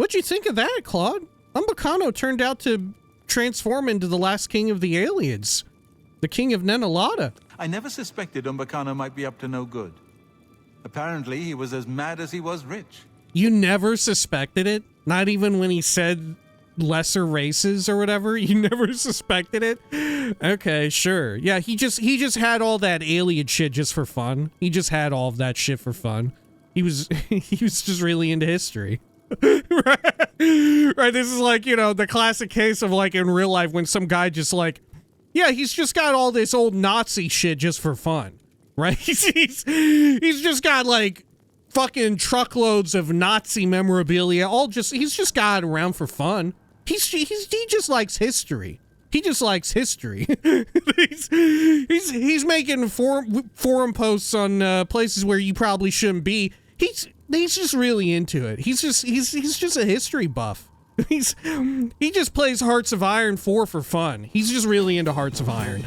What'd you think of that, Claude? Umbacano turned out to transform into the last king of the Ayleids, the king of Nenalata. I never suspected Umbacano might be up to no good. Apparently, he was as mad as he was rich. You never suspected it? Not even when he said lesser races or whatever? You never suspected it? Okay, sure. Yeah, he just had all that Ayleid shit just for fun. He just had all of that shit for fun. He was just really into history. Right, this is like, you know, the classic case of like in real life when some guy just like, yeah, he's just got all this old Nazi shit just for fun, right? He's just got like fucking truckloads of Nazi memorabilia, he's just got it around for fun. He just likes history. He just likes history. he's making forum posts on places where you probably shouldn't be. He's just really into it. He's just a history buff. He just plays Hearts of Iron 4 for fun. He's just really into Hearts of Iron.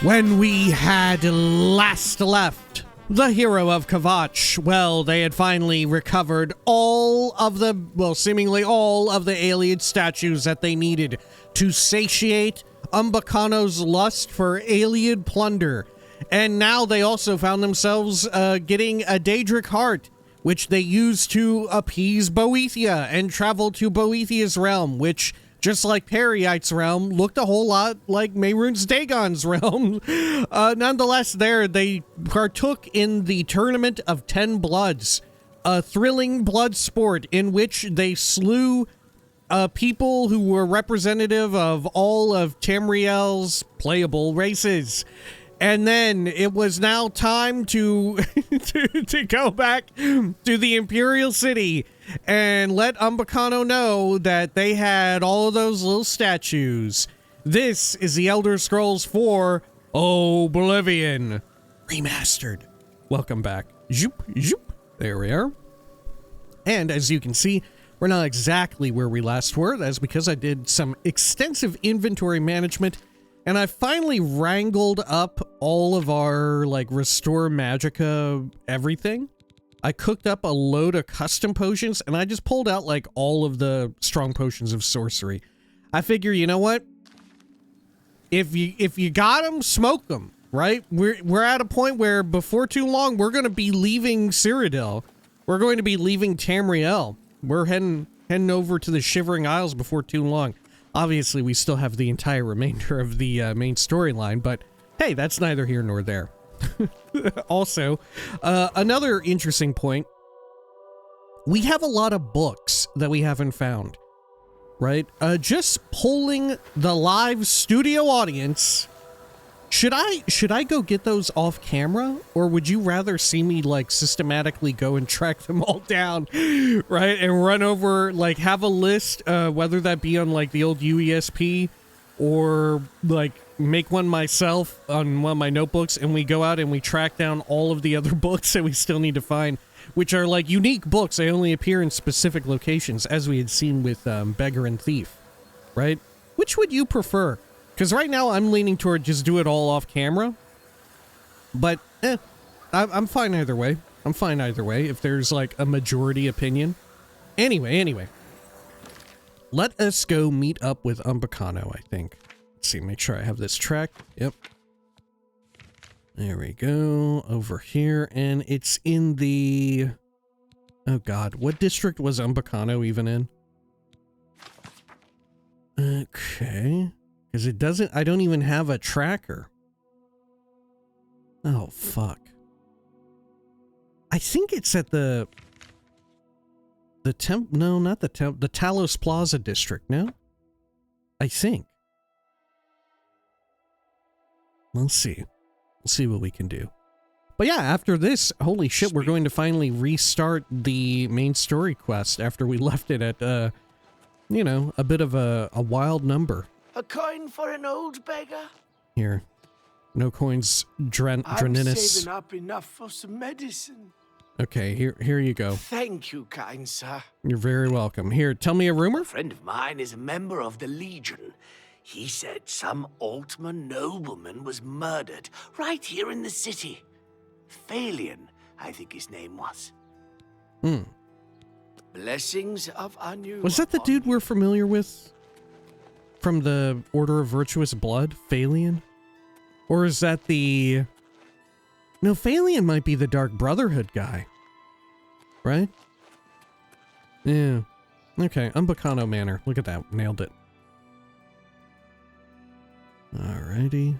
When we had last left the hero of Kvatch, well, they had finally recovered seemingly all of the Ayleid statues that they needed to satiate Umbacano's lust for Ayleid plunder. And now they also found themselves getting a Daedric heart, which they used to appease Boethia and travel to Boethia's realm, which, just like Periite's realm, looked a whole lot like Mehrunes Dagon's realm. Nonetheless, they partook in the Tournament of 10 Bloods, a thrilling blood sport in which they slew people who were representative of all of Tamriel's playable races. And then it was now time to to go back to the Imperial City and let Umbacano know that they had all of those little statues. This is the Elder Scrolls 4 Oblivion Remastered. Welcome back. Zoop, zoop. There we are. And as you can see, we're not exactly where we last were. That's because I did some extensive inventory management, and I finally wrangled up all of our, like, Restore Magicka everything. I cooked up a load of custom potions, and I just pulled out, like, all of the strong potions of sorcery. I figure, you know what? If you got them, smoke them, right? We're at a point where before too long, we're going to be leaving Cyrodiil. We're going to be leaving Tamriel. We're heading over to the Shivering Isles before too long. Obviously, we still have the entire remainder of the main storyline, but hey, that's neither here nor there. Also, another interesting point, we have a lot of books that we haven't found, right? Just polling the live studio audience, should I go get those off camera, or would you rather see me, like, systematically go and track them all down, right? And run over, like, have a list, whether that be on, like, the old UESP, or, like, make one myself on one of my notebooks, and we go out and we track down all of the other books that we still need to find, which are, like, unique books. They only appear in specific locations, as we had seen with Beggar and Thief, right? Which would you prefer? Because right now I'm leaning toward just do it all off camera. But, I'm fine either way. I'm fine either way if there's, like, a majority opinion. Anyway. Let us go meet up with Umbacano, I think. Let's see, make sure I have this tracked. Yep. There we go. Over here, and it's in the... Oh god, what district was Umbacano even in? Okay. Because it doesn't... I don't even have a tracker. Oh, fuck. I think it's at the... No, not the the Talos Plaza district, no? I think. We'll see. We'll see what we can do. But yeah, after this, holy shit, we're going to finally restart the main story quest after we left it at, you know, a bit of a wild number. A coin for an old beggar? Here. No coins, I'm Draninus. saving up enough for some medicine. Okay, here you go. Thank you, kind sir. You're very welcome. Here, tell me a rumor. A friend of mine is a member of the Legion. He said some Altman nobleman was murdered right here in the city. Phalion, I think his name was. Blessings of Anu. Was that the dude we're familiar with? From the Order of Virtuous Blood? Phalion? Or is that the... No, Phalion might be the Dark Brotherhood guy. Right? Yeah. Okay, Umbacano Manor. Look at that. Nailed it. Alrighty.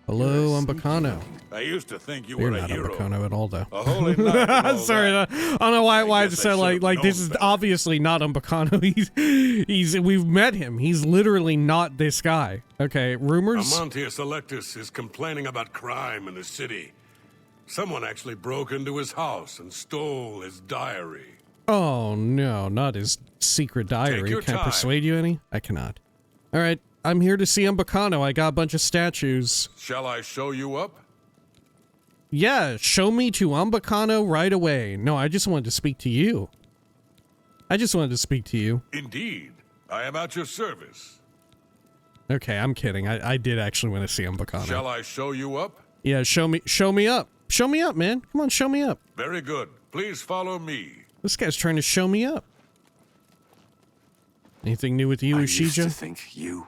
Hello, Umbacano. I used to think you You're were a not hero. Umbacano at all, though. A holy knight and all Sorry, that. I don't know why I guess just I said should've like this known is better. obviously not Umbacano. We've met him. He's literally not this guy. Okay, rumors? Amantia Selectus is complaining about crime in the city. Someone actually broke into his house and stole his diary. Oh no, not his secret diary. your Can I time. persuade you any? I cannot. Alright, I'm here to see Umbacano. I got a bunch of statues. Shall I show you up? Yeah, show me to Umbacano right away. No, I just wanted to speak to you. Indeed. I am at your service. Okay, I'm kidding. I did actually want to see Umbacano. Shall I show you up? Yeah, show me up. Show me up, man. Come on, show me up. Very good. Please follow me. This guy's trying to show me up. Anything new with you, I used to Ushija? think you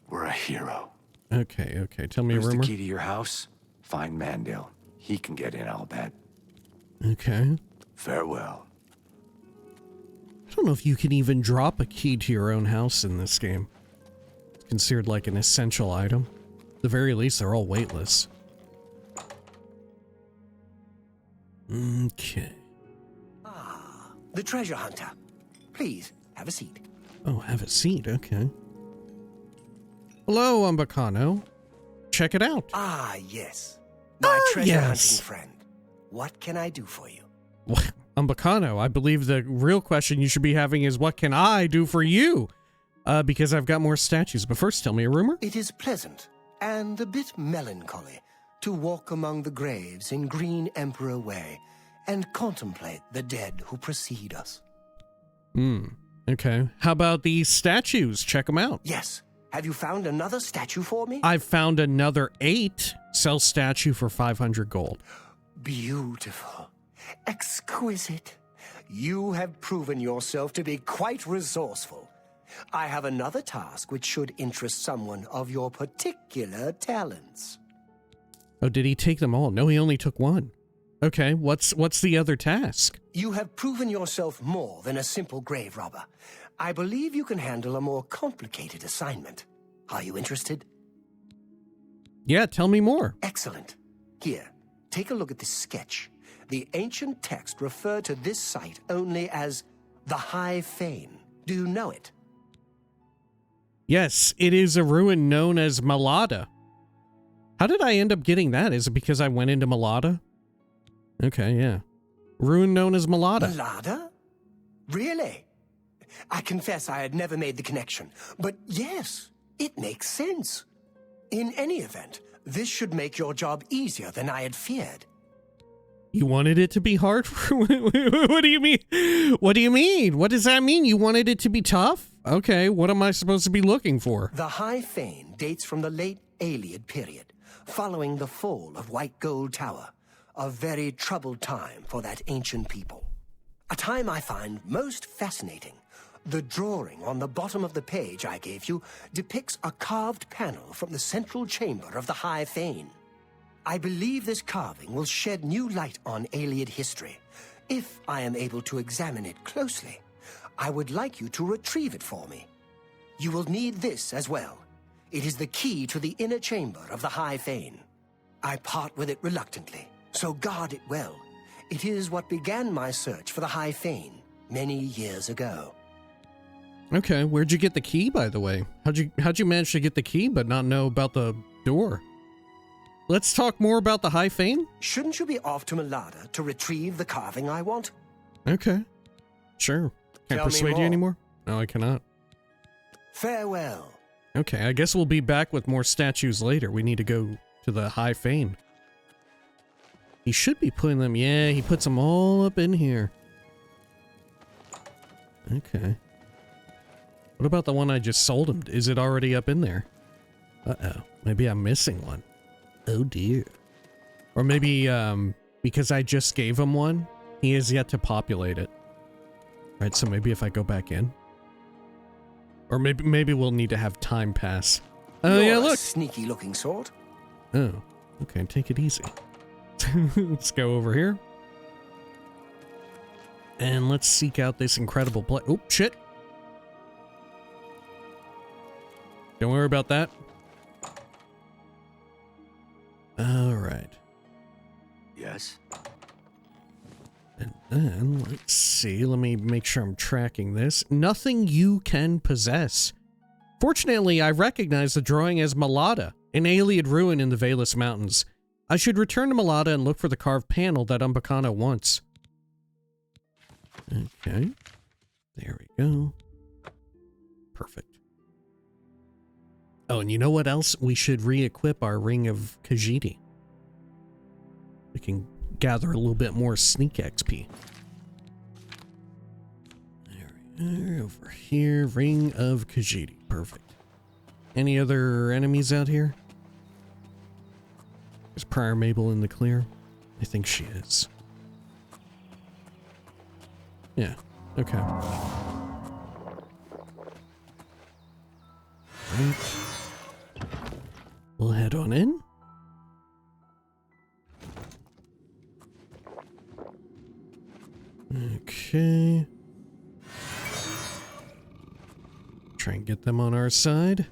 were a hero. Okay. Tell me a Here's the rumor. key to your house. Find Mandale. He can get in, I'll bet. Okay. Farewell. I don't know if you can even drop a key to your own house in this game. It's considered like an essential item. At the very least, they're all weightless. Okay. The treasure hunter. Please, have a seat. Oh, have a seat. Okay. Hello, Umbacano. Check it out. Ah, yes. My treasure yes. hunting friend. What can I do for you? What? Umbacano, I believe the real question you should be having is, what can I do for you? Because I've got more statues. But first, tell me a rumor. It is pleasant and a bit melancholy to walk among the graves in Green Emperor Way and contemplate the dead who precede us. Okay. How about these statues? Check them out. Yes. Have you found another statue for me? I've found another 8. Sell statue for 500 gold. Beautiful. Exquisite. You have proven yourself to be quite resourceful. I have another task which should interest someone of your particular talents. Oh, did he take them all? No, he only took one. Okay, what's the other task? You have proven yourself more than a simple grave robber. I believe you can handle a more complicated assignment. Are you interested? Yeah, tell me more. Excellent. Here, take a look at this sketch. The ancient text referred to this site only as the High Fane. Do you know it? Yes, it is a ruin known as Malada. How did I end up getting that? Is it because I went into Malada? Okay, yeah. Ruin known as Malada. Malada? Really? I confess I had never made the connection. But yes, it makes sense. In any event, this should make your job easier than I had feared. You wanted it to be hard? What do you mean? What do you mean? What does that mean? You wanted it to be tough? Okay, what am I supposed to be looking for? The High Fane dates from the late Ayleid period, following the fall of White Gold Tower. A very troubled time for that ancient people. A time I find most fascinating. The drawing on the bottom of the page I gave you depicts a carved panel from the central chamber of the High Fane. I believe this carving will shed new light on Ayleid history. If I am able to examine it closely, I would like you to retrieve it for me. You will need this as well. It is the key to the inner chamber of the High Fane. I part with it reluctantly, so guard it well. It is what began my search for the High Fane many years ago. Okay, where'd you get the key, by the way? How'd you manage to get the key but not know about the door? Let's talk more about the High Fane? Shouldn't you be off to Malada to retrieve the carving I want? Okay. Sure. Can't Tell me persuade you more. anymore? No, I cannot. Farewell. Okay, I guess we'll be back with more statues later. We need to go to the High Fane. He should be putting them... Yeah, he puts them all up in here. Okay. What about the one I just sold him? Is it already up in there? Uh-oh. Maybe I'm missing one. Oh dear. Or maybe, because I just gave him one, he has yet to populate it. Right, so maybe if I go back in. Or maybe we'll need to have time pass. Oh yeah, look! Sneaky looking sort. Oh, okay, take it easy. Let's go over here. And let's seek out this incredible place. Oh, shit! Don't worry about that. Alright. Yes? And then, let's see, let me make sure I'm tracking this. Nothing you can possess. Fortunately, I recognize the drawing as Nenalata, an Ayleid ruin in the Valus Mountains. I should return to Nenalata and look for the carved panel that Umbacano wants. Okay. There we go. Perfect. Oh, and you know what else? We should re-equip our Ring of Khajiit. We can gather a little bit more sneak XP. There we are. Over here, Ring of Khajiit. Perfect. Any other enemies out here? Is Prior Mabel in the clear? I think she is. Yeah. Okay. Right. We'll head on in. Okay. Try and get them on our side.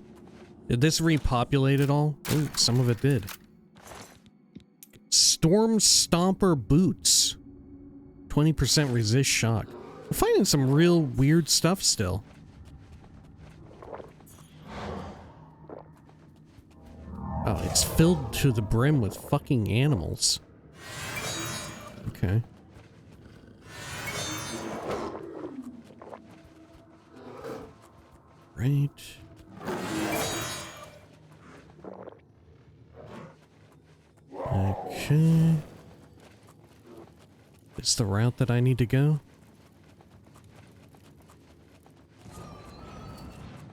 Did this repopulate at all? Oh, some of it did. Storm Stomper Boots. 20% resist shock. I'm finding some real weird stuff still. Oh, it's filled to the brim with fucking animals. Okay. Right. Okay. Is the route that I need to go?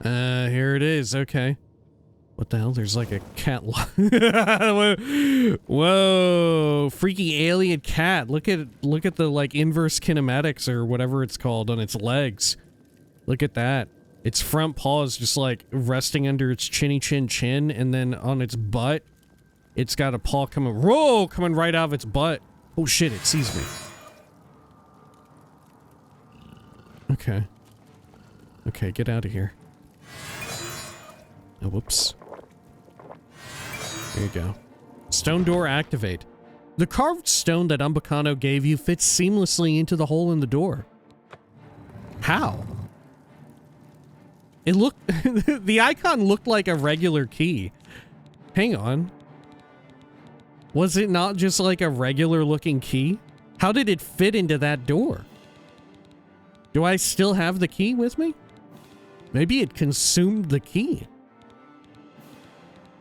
Here it is. Okay. What the hell? There's like a cat. Whoa! Freaky alien cat. Look at the like inverse kinematics or whatever it's called on its legs. Look at that. Its front paws just like resting under its chinny chin, and then on its butt, it's got a paw coming right out of its butt. Oh shit! It sees me. Okay. Okay, get out of here. Oh, whoops. There you go. Stone door activate. The carved stone that Umbacano gave you fits seamlessly into the hole in the door. How? It looked... the icon looked like a regular key. Hang on. Was it not just like a regular looking key? How did it fit into that door? Do I still have the key with me? Maybe it consumed the key.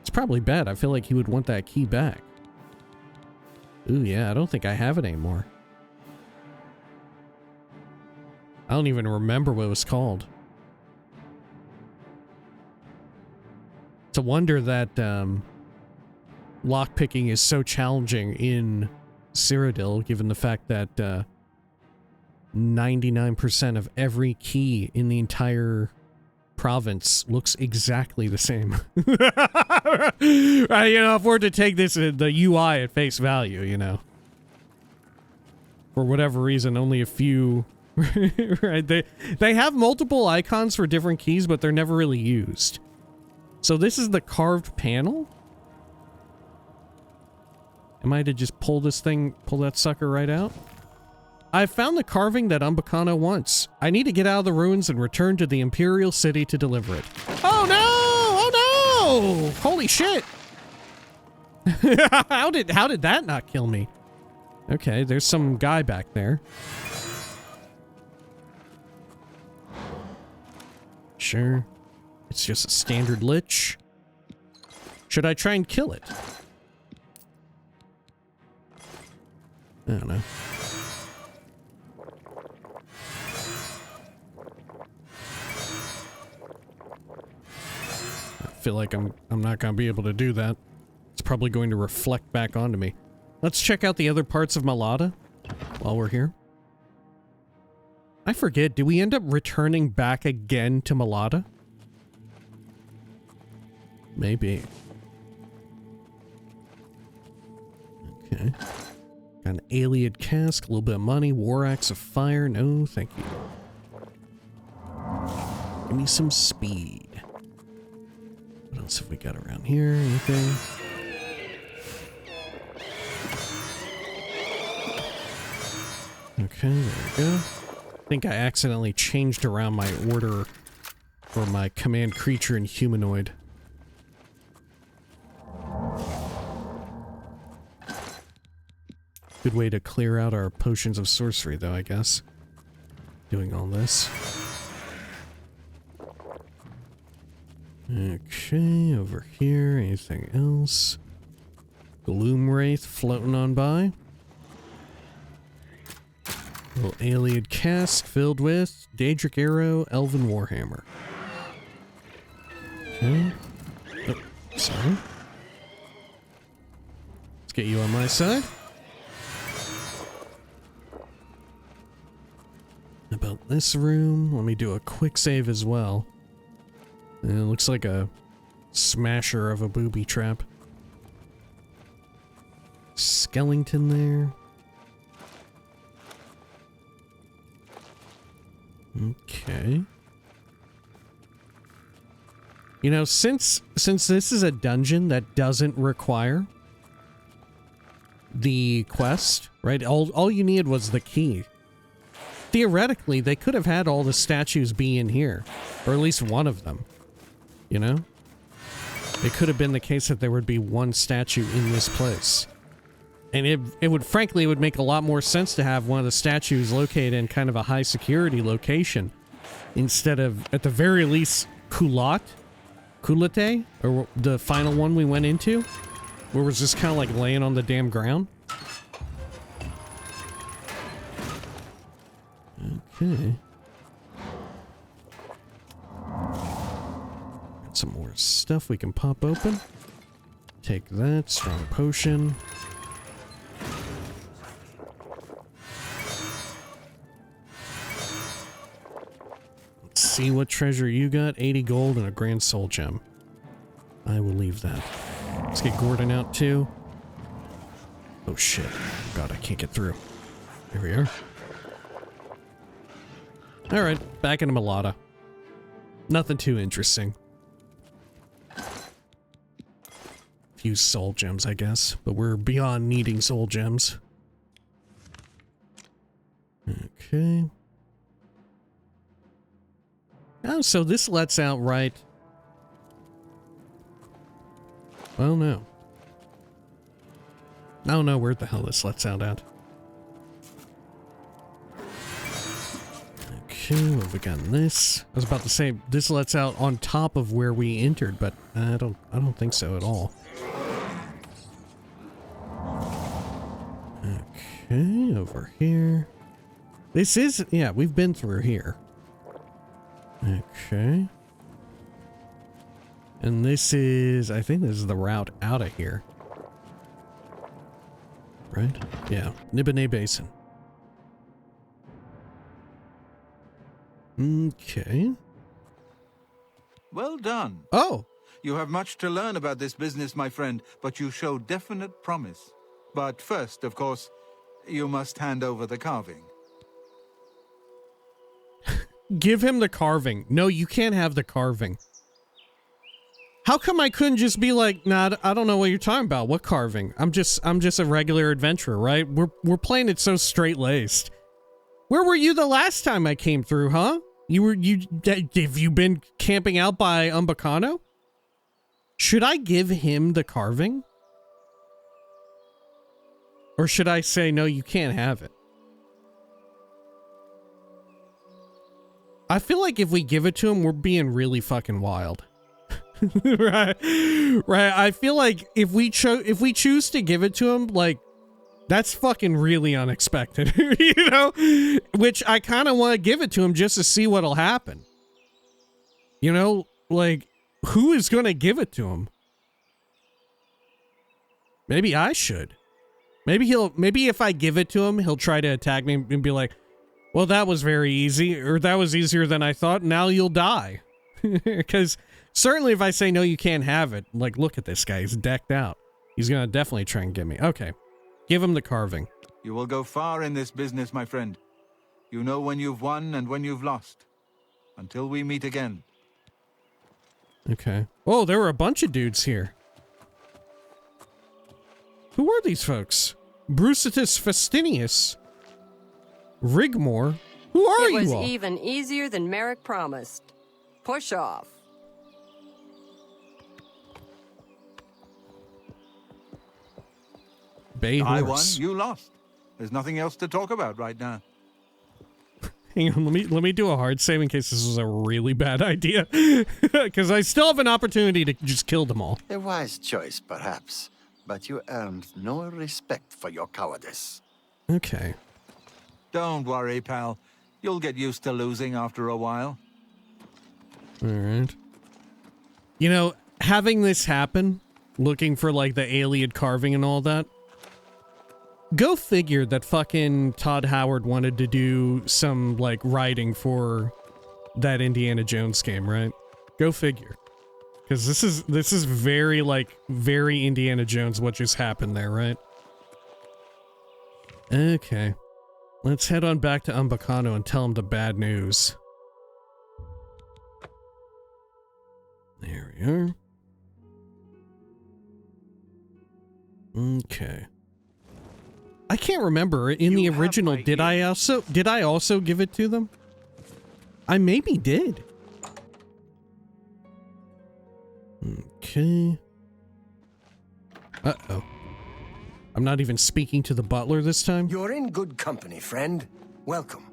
It's probably bad. I feel like he would want that key back. Ooh, yeah, I don't think I have it anymore. I don't even remember what it was called. It's a wonder that lockpicking is so challenging in Cyrodiil, given the fact that 99% of every key in the entire province looks exactly the same. Right, you know, if we're to take this the UI at face value, you know, for whatever reason, only a few. Right? They have multiple icons for different keys, but they're never really used. So this is the carved panel. Am I to just pull that sucker right out? I found the carving that Umbacano wants. I need to get out of the ruins and return to the Imperial City to deliver it. Oh no! Oh no! Holy shit! How did that not kill me? Okay, there's some guy back there. Sure. It's just a standard lich. Should I try and kill it? I don't know. feel like I'm not gonna be able to do that. It's probably going to reflect back onto me. Let's check out the other parts of Nenalata while we're here. I forget, do we end up returning back again to Nenalata? Maybe. Okay. Got an Ayleid cask, a little bit of money, war axe of fire. No, thank you. Give me some speed. What else have we got around here? Anything? Okay, there we go. I think I accidentally changed around my order for my command creature and humanoid. Good way to clear out our potions of sorcery, though, I guess. Doing all this. Okay, over here, anything else? Gloom Wraith floating on by. Little Ayleid cask filled with Daedric Arrow, Elven Warhammer. Okay. Oh, sorry. Let's get you on my side. About this room, let me do a quick save as well. And it looks like a smasher of a booby trap. Skeleton there. Okay. You know, since this is a dungeon that doesn't require the quest, right? All you needed was the key. Theoretically, they could have had all the statues be in here, or at least one of them. You know? It could have been the case that there would be one statue in this place. And it would, frankly, it would make a lot more sense to have one of the statues located in kind of a high security location instead of, at the very least, Kulate, or the final one we went into, where it was just kind of like laying on the damn ground. Okay. Got some more stuff we can pop open. Take that, strong potion. Let's see what treasure you got. 80 gold and a grand soul gem. I will leave that. Let's get Gordon out too. Oh shit. God, I can't get through. There we are. Alright, back into Nenalata. Nothing too interesting. Few soul gems, I guess, but we're beyond needing soul gems. Okay. Oh, so this lets out right... Well, no. I don't know where the hell this lets out at. Okay, what have we got in this? I was about to say this lets out on top of where we entered, but I don't think so at all. Okay, over here. This is, yeah, we've been through here. Okay. And this is, I think this is the route out of here. Right? Yeah, Nibene Basin. Okay. Well done. Oh! You have much to learn about this business, my friend, but you show definite promise. But first, of course, you must hand over the carving. Give him the carving. No, you can't have the carving. How come I couldn't just be like, nah, I don't know what you're talking about. What carving? I'm just a regular adventurer, right? We're playing it so straight-laced. Where were you the last time I came through, huh? Have you been camping out by Umbacano? Should I give him the carving? Or should I say, no, you can't have it? I feel like if we give it to him, we're being really fucking wild. Right. I feel like if we choose to give it to him, like, that's fucking really unexpected, you know? Which I kind of want to give it to him just to see what'll happen. You know, like, who is going to give it to him? Maybe I should. Maybe if I give it to him, he'll try to attack me and be like, well, that was very easy, or that was easier than I thought, now you'll die. Because certainly if I say, no, you can't have it, like, look at this guy, he's decked out. He's going to definitely try and get me. Okay, give him the carving. You will go far in this business, my friend. You know when you've won and when you've lost. Until we meet again. Okay. Oh, there were a bunch of dudes here. Who are these folks? Brucitus Festinius. Rigmore. Who are you all? It was even easier than Maric promised. Push off. Bay horse. I won, you lost. There's nothing else to talk about right now. Hang on, let me do a hard save in case this was a really bad idea. Because I still have an opportunity to just kill them all. A wise choice, perhaps. But you earned no respect for your cowardice. Okay. Don't worry, pal. You'll get used to losing after a while. Alright. You know, having this happen, looking for like the Ayleid carving and all that, go figure that fucking Todd Howard wanted to do some like writing for that Indiana Jones game, right? Go figure. Because this is very like very Indiana Jones what just happened there, right? Okay. Let's head on back to Umbacano and tell him the bad news. There we are. Okay. I can't remember in the original. Did I also give it to them? I maybe did. Okay. Uh-oh. I'm not even speaking to the butler this time. You're in good company, friend. Welcome.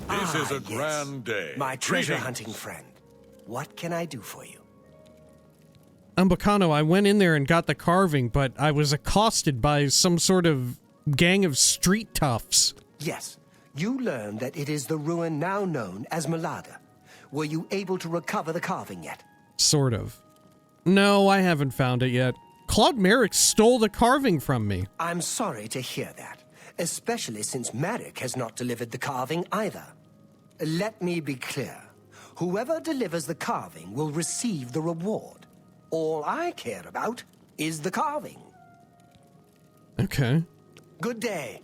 This is a yes. grand day. My treasure Greetings. hunting friend. What can I do for you? Umbacano, I went in there and got the carving, but I was accosted by some sort of gang of street toughs. Yes, you learned that it is the ruin now known as Nenalata. Were you able to recover the carving yet? Sort of. No, I haven't found it yet. Claude Maric stole the carving from me. I'm sorry to hear that, especially since Maric has not delivered the carving either. Let me be clear. Whoever delivers the carving will receive the reward. All I care about is the carving. Okay. Good day.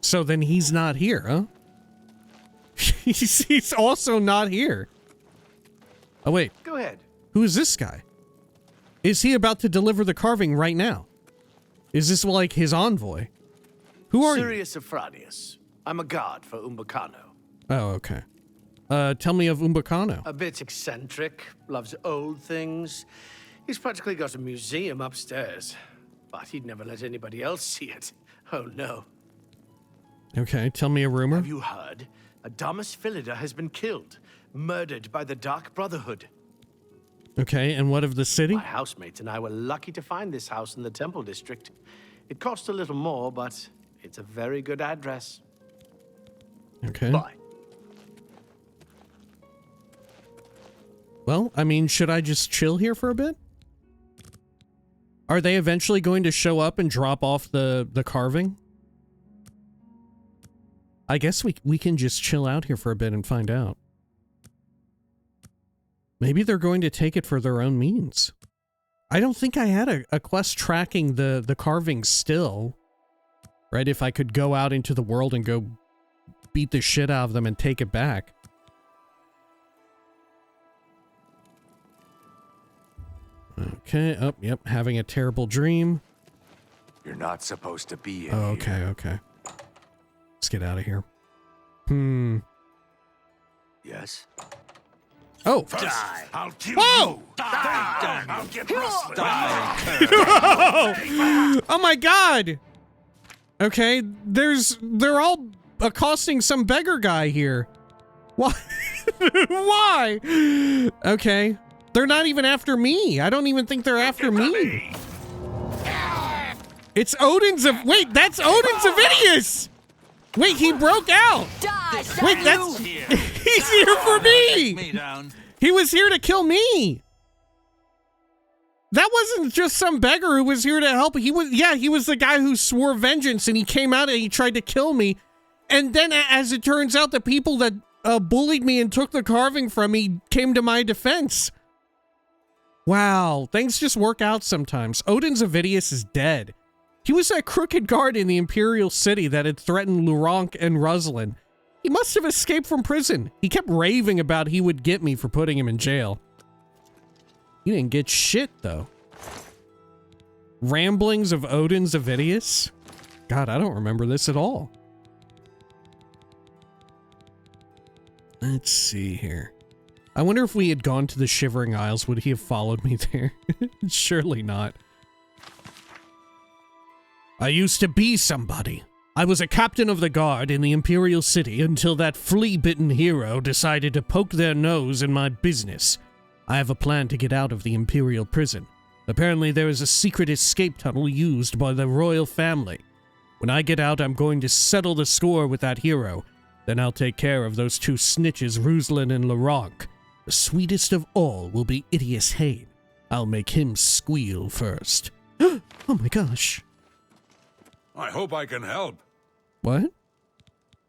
So then he's not here, huh? He's also not here. Oh, wait. Go ahead. Who is this guy? Is he about to deliver the carving right now? Is this like his envoy? Who are you? Sirius Afranius. I'm a guard for Umbacano. Oh, okay. Tell me of Umbacano. A bit eccentric, loves old things. He's practically got a museum upstairs. But he'd never let anybody else see it. Oh, no. Okay, tell me a rumor. Have you heard? Adamus Philida has been killed, murdered by the Dark Brotherhood. Okay, and what of the city? My housemate and I were lucky to find this house in the Temple District. It cost a little more, but it's a very good address. Okay. Bye. Well, I mean, should I just chill here for a bit? Are they eventually going to show up and drop off the carving? I guess we can just chill out here for a bit and find out. Maybe they're going to take it for their own means. I don't think I had a quest tracking the carving still. Right, if I could go out into the world and go beat the shit out of them and take it back. Okay, oh, yep, having a terrible dream. You're not supposed to be in Oh, okay, here. okay. Let's get out of here. Yes? Oh! Die! I'll kill Whoa! you! Die! I'll get rustling! Oh my god! Okay, they're all accosting some beggar guy here. Why? Why? Okay. They're not even after me. I don't even think they're after me. It's Odin's of... Wait, that's Odin's Avidius! Wait, he broke out! Die! Wait, that's... Here, He's here for me! Me down. He was here to kill me! That wasn't just some beggar who was here to help. He was the guy who swore vengeance, and he came out and he tried to kill me. And then, as it turns out, the people that bullied me and took the carving from me came to my defense. Wow, things just work out sometimes. Odin's Avidius is dead. He was that crooked guard in the Imperial City that had threatened Luronk and Ruslan. He must have escaped from prison. He kept raving about he would get me for putting him in jail. He didn't get shit, though. Ramblings of Odin's Avidius? God, I don't remember this at all. Let's see here. I wonder if we had gone to the Shivering Isles, would he have followed me there? Surely not. I used to be somebody. I was a captain of the guard in the Imperial City until that flea-bitten hero decided to poke their nose in my business. I have a plan to get out of the Imperial prison. Apparently there is a secret escape tunnel used by the royal family. When I get out, I'm going to settle the score with that hero. Then I'll take care of those two snitches, Ruslan and Luronk. The sweetest of all will be Idias Hayne. I'll make him squeal first. Oh my gosh. I hope I can help. What?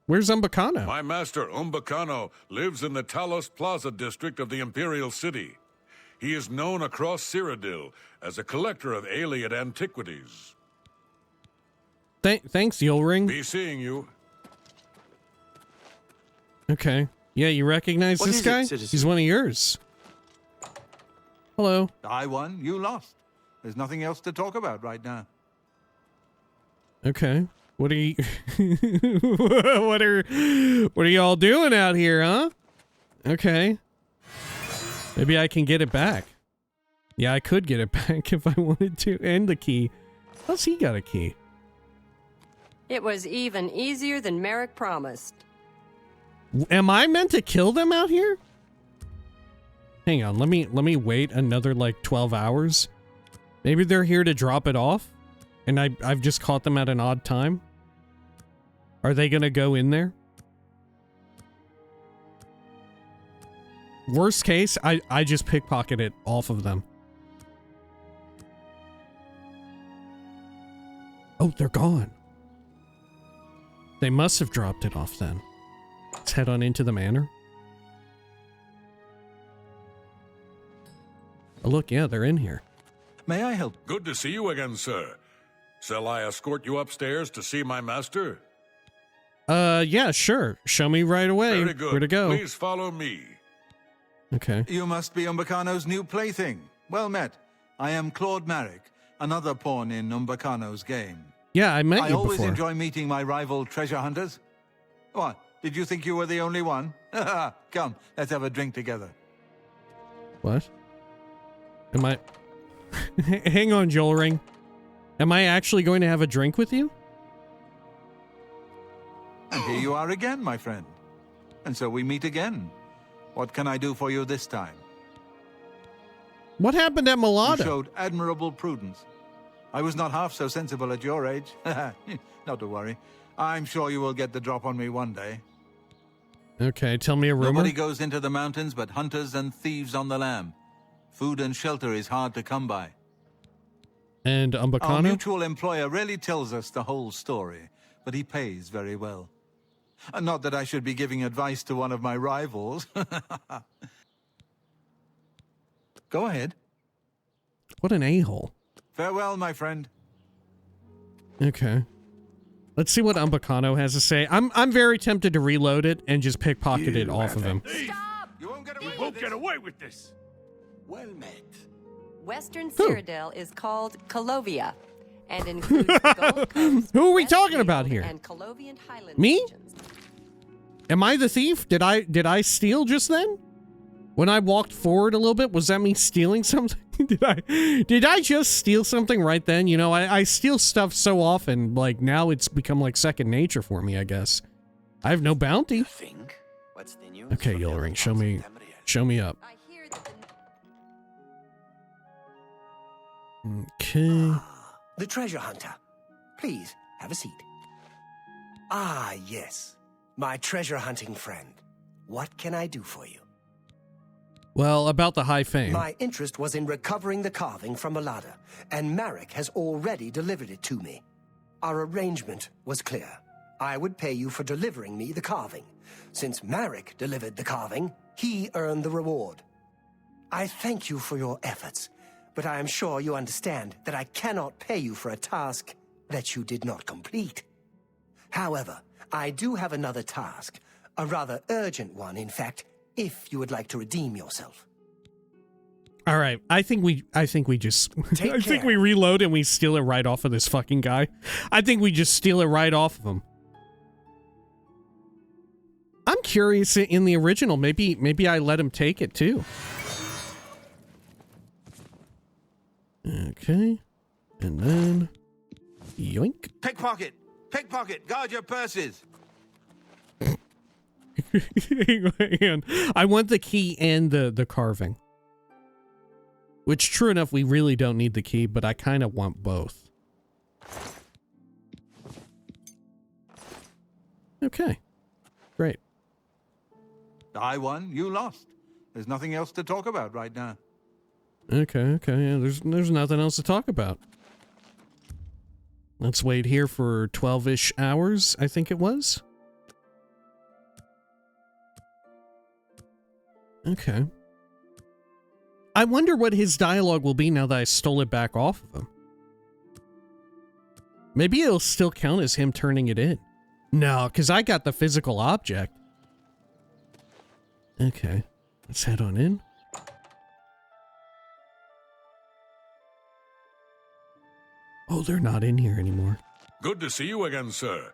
Where's Umbacano? My master, Umbacano, lives in the Talos Plaza district of the Imperial City. He is known across Cyrodiil as a collector of Ayleid antiquities. Thanks, Yulring. Be seeing you. Okay. Yeah, you recognize this guy? He's one of yours. Hello. I won, you lost. There's nothing else to talk about right now. Okay. What are you what are y'all doing out here, huh? Okay. Maybe I can get it back. Yeah, I could get it back if I wanted to. And the key. How's he got a key? It was even easier than Maric promised. Am I meant to kill them out here? Hang on, let me wait another like 12 hours. Maybe they're here to drop it off and I've just caught them at an odd time. Are they gonna go in there? Worst case, I just pickpocket it off of them. Oh, they're gone. They must have dropped it off then. Let's head on into the manor. Oh, look, yeah, they're in here. May I help? Good to see you again, sir. Shall I escort you upstairs to see my master? Yeah, sure. Show me right away. Very good. Where to go. Please follow me. Okay. You must be Umbacano's new plaything. Well met. I am Claude Maric, another pawn in Umbacano's game. Yeah, I met you before. I always enjoy meeting my rival treasure hunters. What? Did you think you were the only one? Come, let's have a drink together. What? Am I... Hang on, Jolring. Am I actually going to have a drink with you? And here you are again, my friend. And so we meet again. What can I do for you this time? What happened at Nenalata? You showed admirable prudence. I was not half so sensible at your age. Not to worry. I'm sure you will get the drop on me one day. Okay, tell me a rumor. Nobody goes into the mountains but hunters and thieves on the lamb. Food and shelter is hard to come by. And Our Umbacano? mutual employer rarely tells us the whole story, but he pays very well. Not that I should be giving advice to one of my rivals. Go ahead. What an a-hole. Farewell, my friend. Okay. Let's see what Umbacano has to say. I'm very tempted to reload it and just pickpocket it off of him. Stop! You won't Get away with this. Well met. Western Cyrodiil is called Colovia and includes the Gold Coast, Who are we West talking about Field, here? and Colovian Highland Me? regions. Am I the thief? Did I steal just then? When I walked forward a little bit, was that me stealing something? Did I just steal something right then? You know, I steal stuff so often, like now it's become like second nature for me, I guess. I have no bounty. Think? What's the news? Okay, from the Yellowring, other show parts of me Tamriel? up. I hear that Okay. The treasure hunter. Please, have a seat. Ah, yes. My treasure hunting friend. What can I do for you? Well, about the high fame. My interest was in recovering the carving from Nenalata, and Maric has already delivered it to me. Our arrangement was clear. I would pay you for delivering me the carving. Since Maric delivered the carving, he earned the reward. I thank you for your efforts, but I am sure you understand that I cannot pay you for a task that you did not complete. However, I do have another task, a rather urgent one, in fact, if you would like to redeem yourself. All right, I think we just Take I think care. we reload and we steal it right off of this fucking guy. I think we just steal it right off of him. I'm curious in the original, maybe I let him take it too. Okay. And then yoink. Pickpocket! Pickpocket! Guard your purses! Hang on. I want the key and the carving. Which, true enough, we really don't need the key, but I kind of want both. Okay. Great. I won, you lost. There's nothing else to talk about right now. Okay, yeah, there's nothing else to talk about. Let's wait here for 12-ish hours, I think it was. Okay. I wonder what his dialogue will be now that I stole it back off of him. Maybe it'll still count as him turning it in. No, because I got the physical object. Okay, let's head on in. Oh, they're not in here anymore. Good to see you again, sir.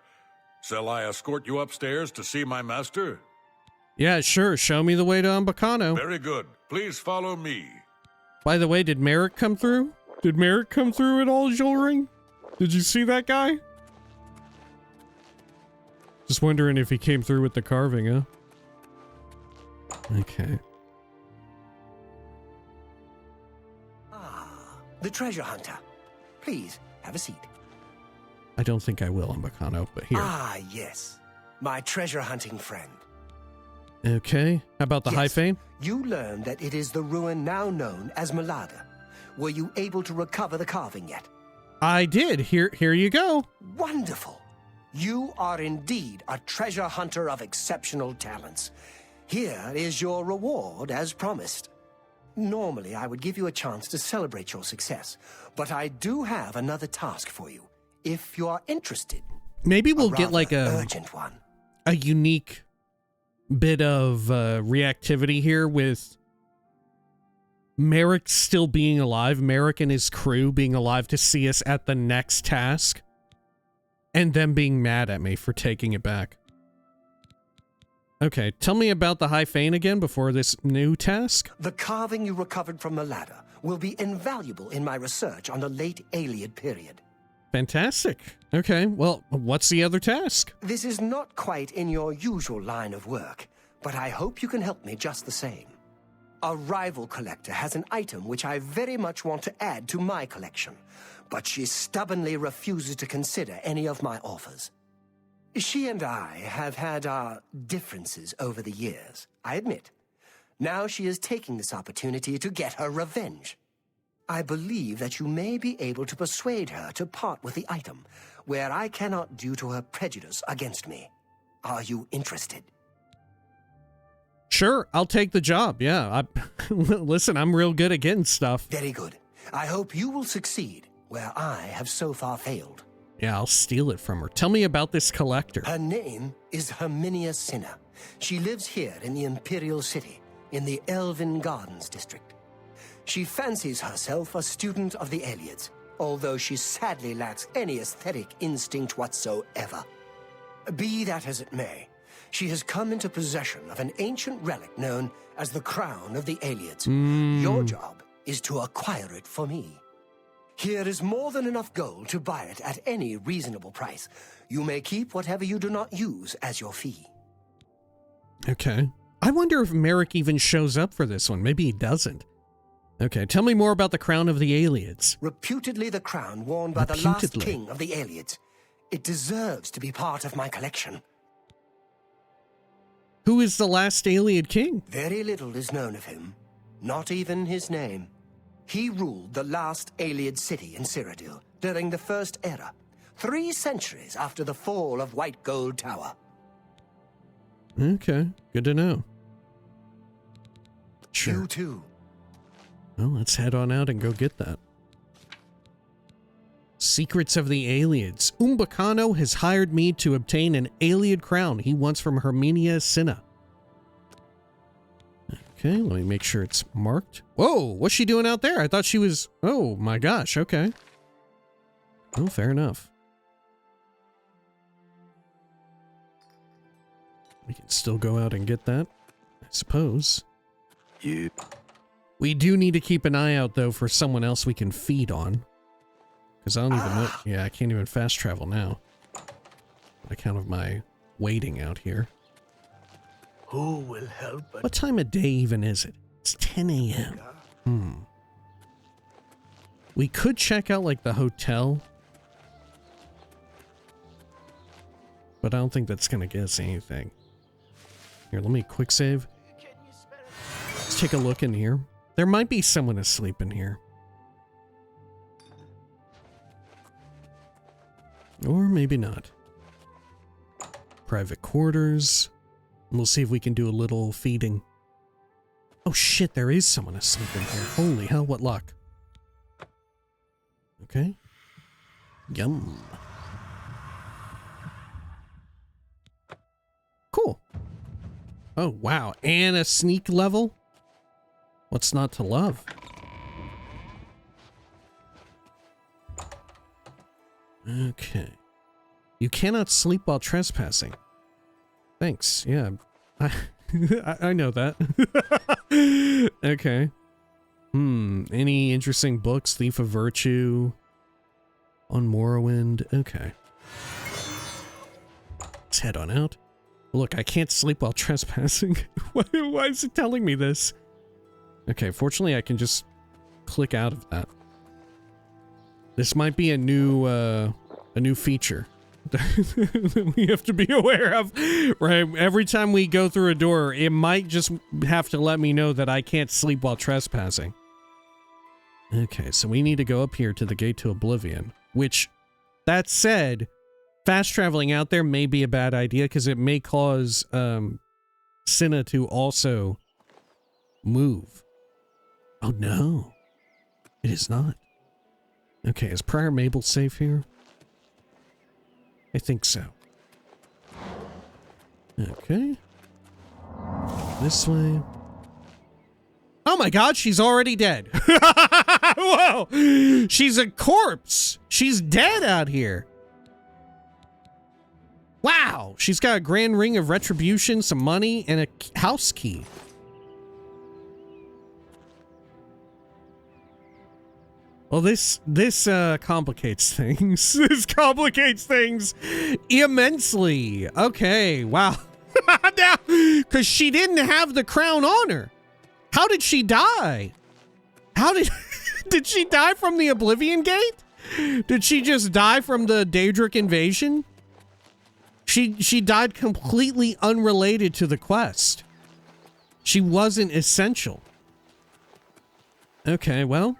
Shall I escort you upstairs to see my master? Yeah, sure. Show me the way to Umbacano. Very good. Please follow me. By the way, did Maric come through? Did Maric come through at all, Jolring? Did you see that guy? Just wondering if he came through with the carving, huh? Okay. Ah, the treasure hunter. Please, have a seat. I don't think I will, Umbacano, but here. Ah, yes. My treasure hunting friend. Okay. How about the high Yes, fame? You learned that it is the ruin now known as Nenalata. Were you able to recover the carving yet? I did. Here you go. Wonderful. You are indeed a treasure hunter of exceptional talents. Here is your reward as promised. Normally, I would give you a chance to celebrate your success, but I do have another task for you, if you are interested. Maybe we'll A get like rather urgent one. a unique bit of reactivity here with Maric still being alive, Maric and his crew being alive to see us at the next task, and them being mad at me for taking it back. Okay, tell me about the high fane again before this new task. The carving you recovered from Nenalata will be invaluable in my research on the late Ayleid period. Fantastic. Okay, well, what's the other task? This is not quite in your usual line of work, but I hope you can help me just the same. A rival collector has an item which I very much want to add to my collection, but she stubbornly refuses to consider any of my offers. She and I have had our differences over the years, I admit. Now she is taking this opportunity to get her revenge. I believe that you may be able to persuade her to part with the item, where I cannot due to her prejudice against me. Are you interested? Sure, I'll take the job. Yeah, listen, I'm real good at getting stuff. Very good. I hope you will succeed where I have so far failed. Yeah, I'll steal it from her. Tell me about this collector. Her name is Herminia Sinner. She lives here in the Imperial City, in the Elven Gardens district. She fancies herself a student of the Ayleids, although she sadly lacks any aesthetic instinct whatsoever. Be that as it may, she has come into possession of an ancient relic known as the Crown of the Ayleids. Your job is to acquire it for me. Here is more than enough gold to buy it at any reasonable price. You may keep whatever you do not use as your fee. Okay. I wonder if Maric even shows up for this one. Maybe he doesn't. Okay, tell me more about the Crown of the Ayleids. Reputedly the crown worn by the last king of the Ayleids. It deserves to be part of my collection. Who is the last Ayleid king? Very little is known of him, not even his name. He ruled the last Ayleid city in Cyrodiil during the First Era, 3 centuries after the fall of White Gold Tower. Okay, good to know. Sure. You too. Well, let's head on out and go get that. Secrets of the Ayleids. Umbacano has hired me to obtain an Ayleid crown he wants from Hermenia Cinna. Okay, let me make sure it's marked. Whoa, what's she doing out there? I thought she was... Oh my gosh, okay. Oh, fair enough. We can still go out and get that, I suppose. We do need to keep an eye out, though, for someone else we can feed on. Because I don't even know... Yeah, I can't even fast travel now. On account of my waiting out here. Who will help? What time of day even is it? It's 10 a.m. We could check out, like, the hotel. But I don't think that's going to get us anything. Here, let me quick save. Let's take a look in here. There might be someone asleep in here. Or maybe not. Private quarters. We'll see if we can do a little feeding. Oh shit, there is someone asleep in here. Holy hell, what luck. Okay. Yum. Cool. Oh, wow. And a sneak level? What's not to love? Okay. You cannot sleep while trespassing. Thanks. Yeah. I know that. Okay. Any interesting books? Thief of Virtue. On Morrowind. Okay. Let's head on out. Look, I can't sleep while trespassing. Why is it telling me this? Okay, fortunately I can just click out of that. This might be a new feature that we have to be aware of, right? Every time we go through a door, it might just have to let me know that I can't sleep while trespassing. Okay, so we need to go up here to the gate to Oblivion, which, that said, fast traveling out there may be a bad idea because it may cause Cinna to also move. Oh no, it is not. Okay, is Prior Mabel safe here? I think so. Okay. This way. Oh my god, she's already dead. Whoa! She's a corpse! She's dead out here. Wow! She's got a grand ring of retribution, some money, and a house key. Well, this complicates things. This complicates things immensely. Okay, wow. Now, because she didn't have the crown on her. How did she die? How did she die from the Oblivion Gate? Did she just die from the Daedric invasion? She died completely unrelated to the quest. She wasn't essential. Okay, well.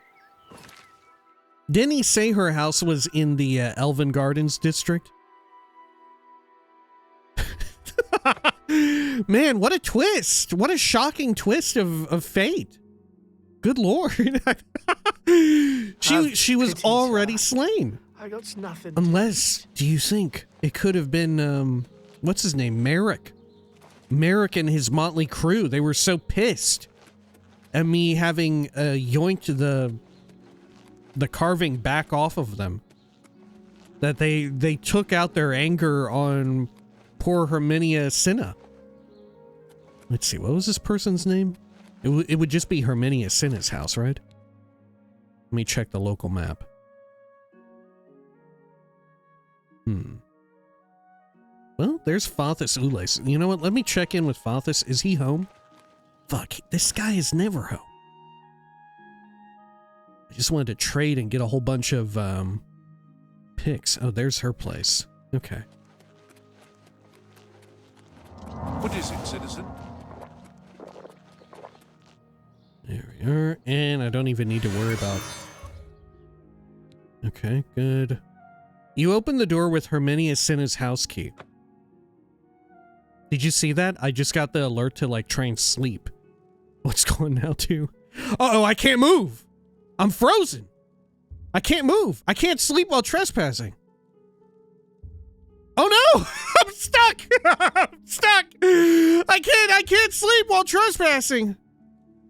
Didn't he say her house was in the Elven Gardens district? Man, what a twist. What a shocking twist of fate. Good lord. She was already slain. I got nothing. Unless, do you think it could have been, what's his name? Maric. Maric and his motley crew. They were so pissed at me having yoinked the carving back off of them that they took out their anger on poor Hermenia Cinna. Let's see, what was this person's name? It would just be Hermenia Cinna's house, right? Let me check the local map. Well, there's Fothis Ules. You know what? Let me check in with Fothis. Is he home? Fuck, this guy is never home. I just wanted to trade and get a whole bunch of picks. Oh, there's her place. Okay. What is it, citizen? There we are, and I don't even need to worry about... Okay, good. You opened the door with Herminia Cinna's house key. Did you see that? I just got the alert to, like, try and sleep. What's going now, too? Uh-oh, I can't move! I'm frozen! I can't move! I can't sleep while trespassing! Oh no! I'm stuck! I'm stuck! I can't sleep while trespassing!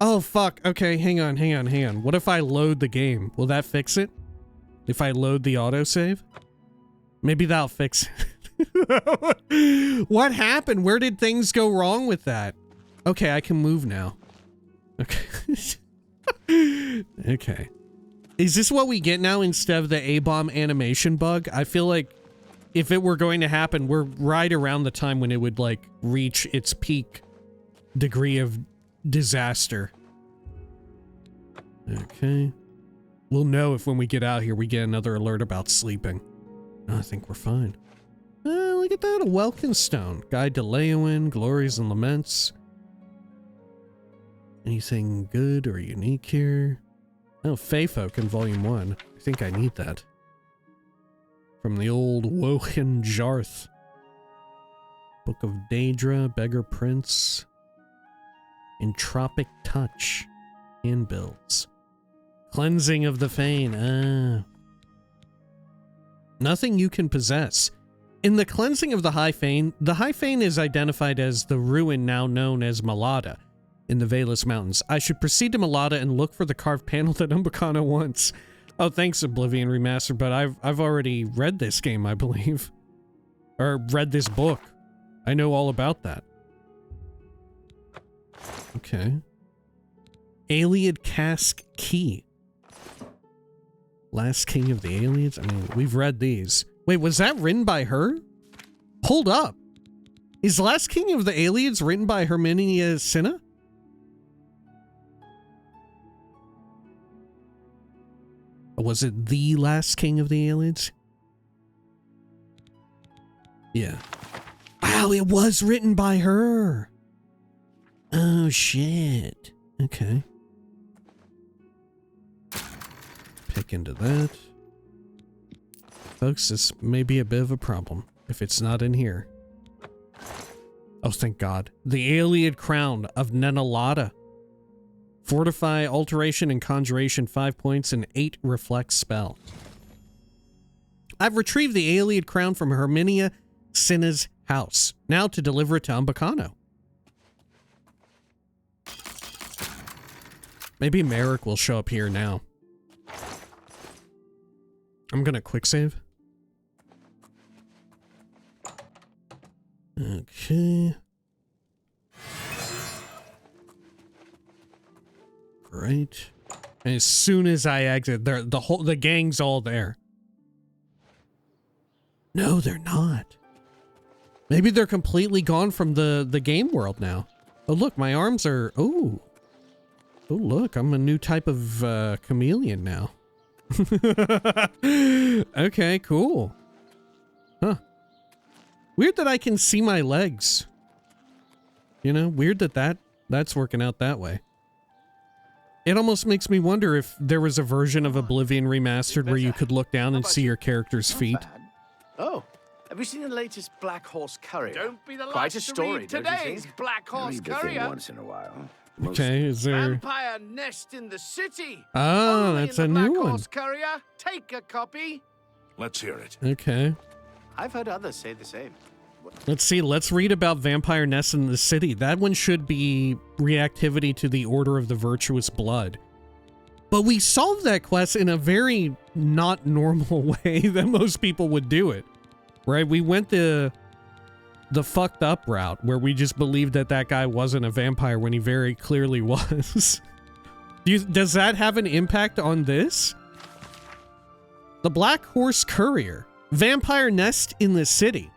Oh fuck, okay, hang on. What if I load the game? Will that fix it? If I load the autosave? Maybe that'll fix it. What happened? Where did things go wrong with that? Okay, I can move now. Okay. Okay. Is this what we get now instead of the A-bomb animation bug? I feel like if it were going to happen, we're right around the time when it would, like, reach its peak degree of disaster. Okay. We'll know if when we get out here we get another alert about sleeping. I think we're fine. Look at that, a Welkin Stone. Guide to Leowin, Glories and Laments. Anything good or unique here? Oh, Feyfolk in Volume 1. I think I need that. From the old Wohin Jarth. Book of Daedra, Beggar Prince. Entropic Touch. Handbills. Cleansing of the Fane. Nothing you can possess. In the Cleansing of the High Fane is identified as the ruin now known as Malada in the Valus Mountains. I should proceed to Malada and look for the carved panel that Umbacano wants. Oh, thanks, Oblivion Remastered, but I've already read this game, I believe. Or read this book. I know all about that. Okay. Ayleid Cask Key. Last King of the Ayleids? I mean, we've read these. Wait, was that written by her? Hold up. Is Last King of the Ayleids written by Herminia Cinna? Or was it The Last King of the Ayleids? Yeah. Wow, it was written by her. Oh, shit. Okay. Pick into that. Folks, this may be a bit of a problem if it's not in here. Oh, thank God. The Ayleid Crown of Nenalata. Fortify, Alteration, and Conjuration 5 points and 8 Reflect spell. I've retrieved the Ayleid Crown from Herminia Cinna's house. Now to deliver it to Umbacano. Maybe Maric will show up here now. I'm gonna quick save. Okay. Great. And as soon as I exit, the gang's all there. No, they're not. Maybe they're completely gone from the game world now. Oh, look, my arms are... Oh. Oh, look, I'm a new type of chameleon now. Okay, cool. Huh. Weird that I can see my legs. You know, weird that's working out that way. It almost makes me wonder if there was a version of Oblivion Remastered where you could look down and see your character's feet. Oh, have you seen the latest Black Horse Courier? Don't be the Quite last a story, to read don't you today's think? Black Horse Courier. Once in a while. Okay, is there... Vampire Nest in the City. Oh, Only that's in a the new Black one. Horse Courier. Take a copy. Let's hear it. Okay. I've heard others say the same. Let's see, let's read about Vampire Nest in the City. That one should be reactivity to the Order of the Virtuous Blood. But we solved that quest in a very not normal way that most people would do it. Right? We went the fucked up route where we just believed that guy wasn't a vampire when he very clearly was. Does that have an impact on this? The Black Horse Courier. Vampire Nest in the City.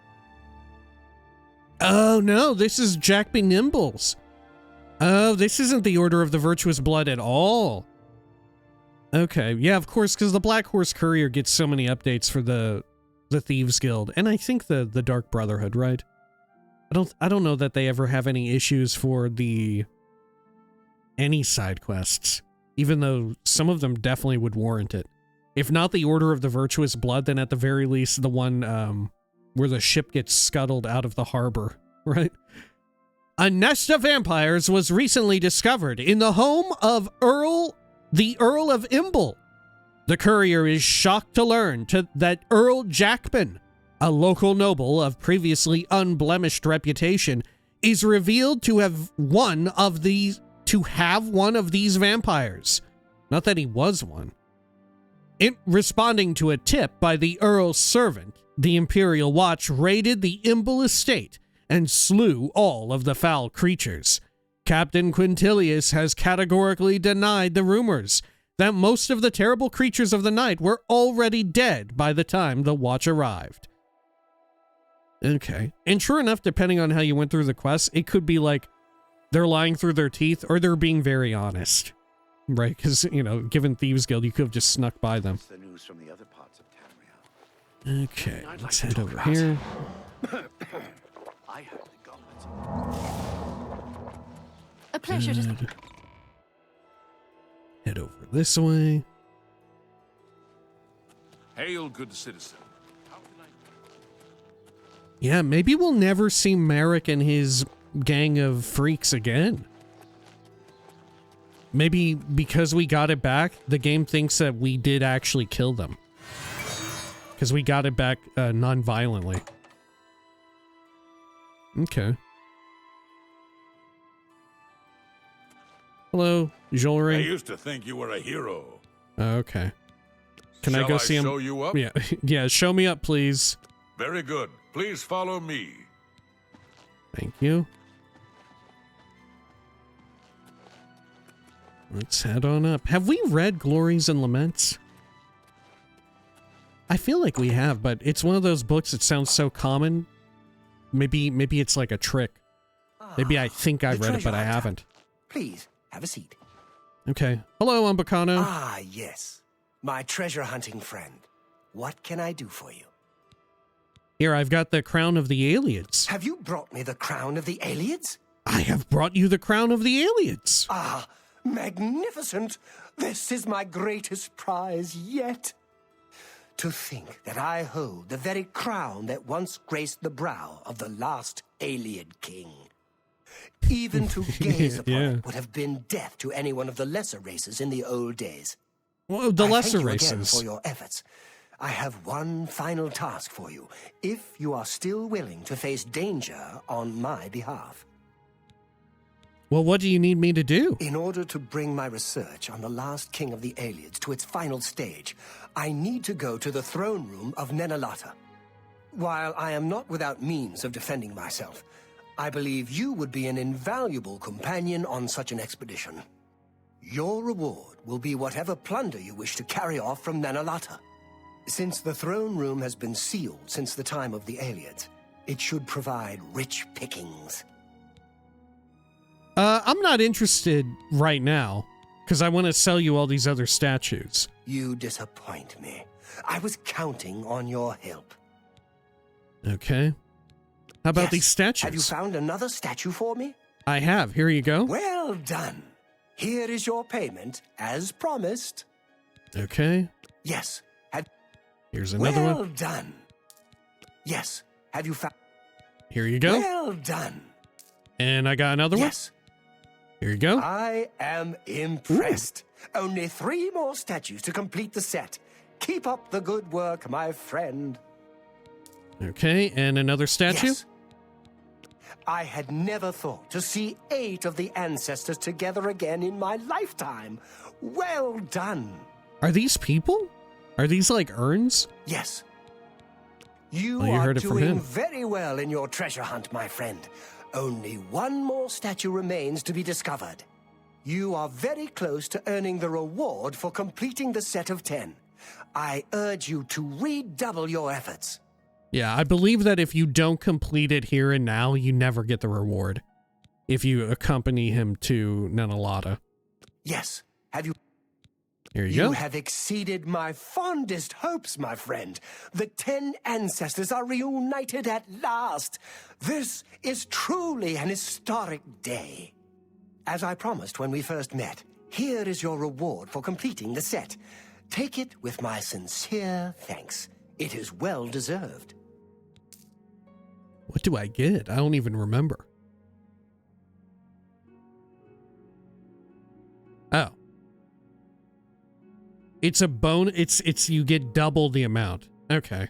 Oh no, this is Jack B. Nimbles. Oh, this isn't the Order of the Virtuous Blood at all. Okay, yeah, of course, because the Black Horse Courier gets so many updates for the Thieves Guild, and I think the Dark Brotherhood, right? I don't know that they ever have any issues for any side quests, even though some of them definitely would warrant it. If not the Order of the Virtuous Blood, then at the very least the one where the ship gets scuttled out of the harbor, right? A nest of vampires was recently discovered in the home of the Earl of Imble. The courier is shocked to learn that Earl Jackman, a local noble of previously unblemished reputation, is revealed to have one of these vampires. Not that he was one. In responding to a tip by the Earl's servant, the Imperial Watch raided the Imble estate and slew all of the foul creatures. Captain Quintilius has categorically denied the rumors that most of the terrible creatures of the night were already dead by the time the Watch arrived. Okay. And sure enough, depending on how you went through the quest, it could be like they're lying through their teeth or they're being very honest. Right? Because, you know, given Thieves Guild, you could have just snuck by them. The news from the other parts of Tamriel. Okay, let's head over here. I heard the goblins. A pleasure to... Head over this way. Hail, good citizen. Yeah, maybe we'll never see Maric and his gang of freaks again. Maybe because we got it back, the game thinks that we did actually kill them. Because we got it back non-violently. Okay. Hello, Jewelry. I used to think you were a hero. Okay. Can Shall I go see him? Show you up? Yeah, yeah. Show me up, please. Very good. Please follow me. Thank you. Let's head on up. Have we read Glories and Laments? I feel like we have, but it's one of those books that sounds so common. Maybe it's like a trick. Maybe I think I've read it, but I haven't. Please, have a seat. Okay. Hello, Umbacano. Ah, yes. My treasure hunting friend. What can I do for you? Here, I've got the Crown of the Ayleids. Have you brought me the Crown of the Ayleids? I have brought you the Crown of the Ayleids. Ah, magnificent! This is my greatest prize yet. To think that I hold the very crown that once graced the brow of the last Ayleid king. Even to gaze upon it would have been death to any one of the lesser races in the old days. Well, the lesser thank you races. again for your efforts. I have one final task for you, if you are still willing to face danger on my behalf. Well, what do you need me to do? In order to bring my research on the last king of the Ayleids to its final stage, I need to go to the throne room of Nenalata. While I am not without means of defending myself, I believe you would be an invaluable companion on such an expedition. Your reward will be whatever plunder you wish to carry off from Nenalata. Since the throne room has been sealed since the time of the Ayleids, it should provide rich pickings. I'm not interested right now, because I want to sell you all these other statues. You disappoint me. I was counting on your help. Okay. How about Yes. these statues? Have you found another statue for me? I have. Here you go. Well done. Here is your payment, as promised. Okay. Yes. Here's another well one. done. Yes. Have you found... Here you go. Well done. And I got another Yes. one. Here you go. I am impressed. Only 3 more statues to complete the set. Keep up the good work, my friend. Okay, and another statue? Yes. I had never thought to see 8 of the ancestors together again in my lifetime. Well done. Are these people? Are these like urns? Yes. You Well, you are heard it from doing him. very well in your treasure hunt, my friend. Only 1 more statue remains to be discovered. You are very close to earning the reward for completing the set of 10. I urge you to redouble your efforts. Yeah, I believe that if you don't complete it here and now, you never get the reward. If you accompany him to Nenalata. Yes. Have you... Here you go. You have exceeded my fondest hopes, my friend. The 10 ancestors are reunited at last. This is truly an historic day. As I promised when we first met, here is your reward for completing the set. Take it with my sincere thanks. It is well deserved. What do I get? I don't even remember. Oh. It's a bone. It's you get double the amount. Okay.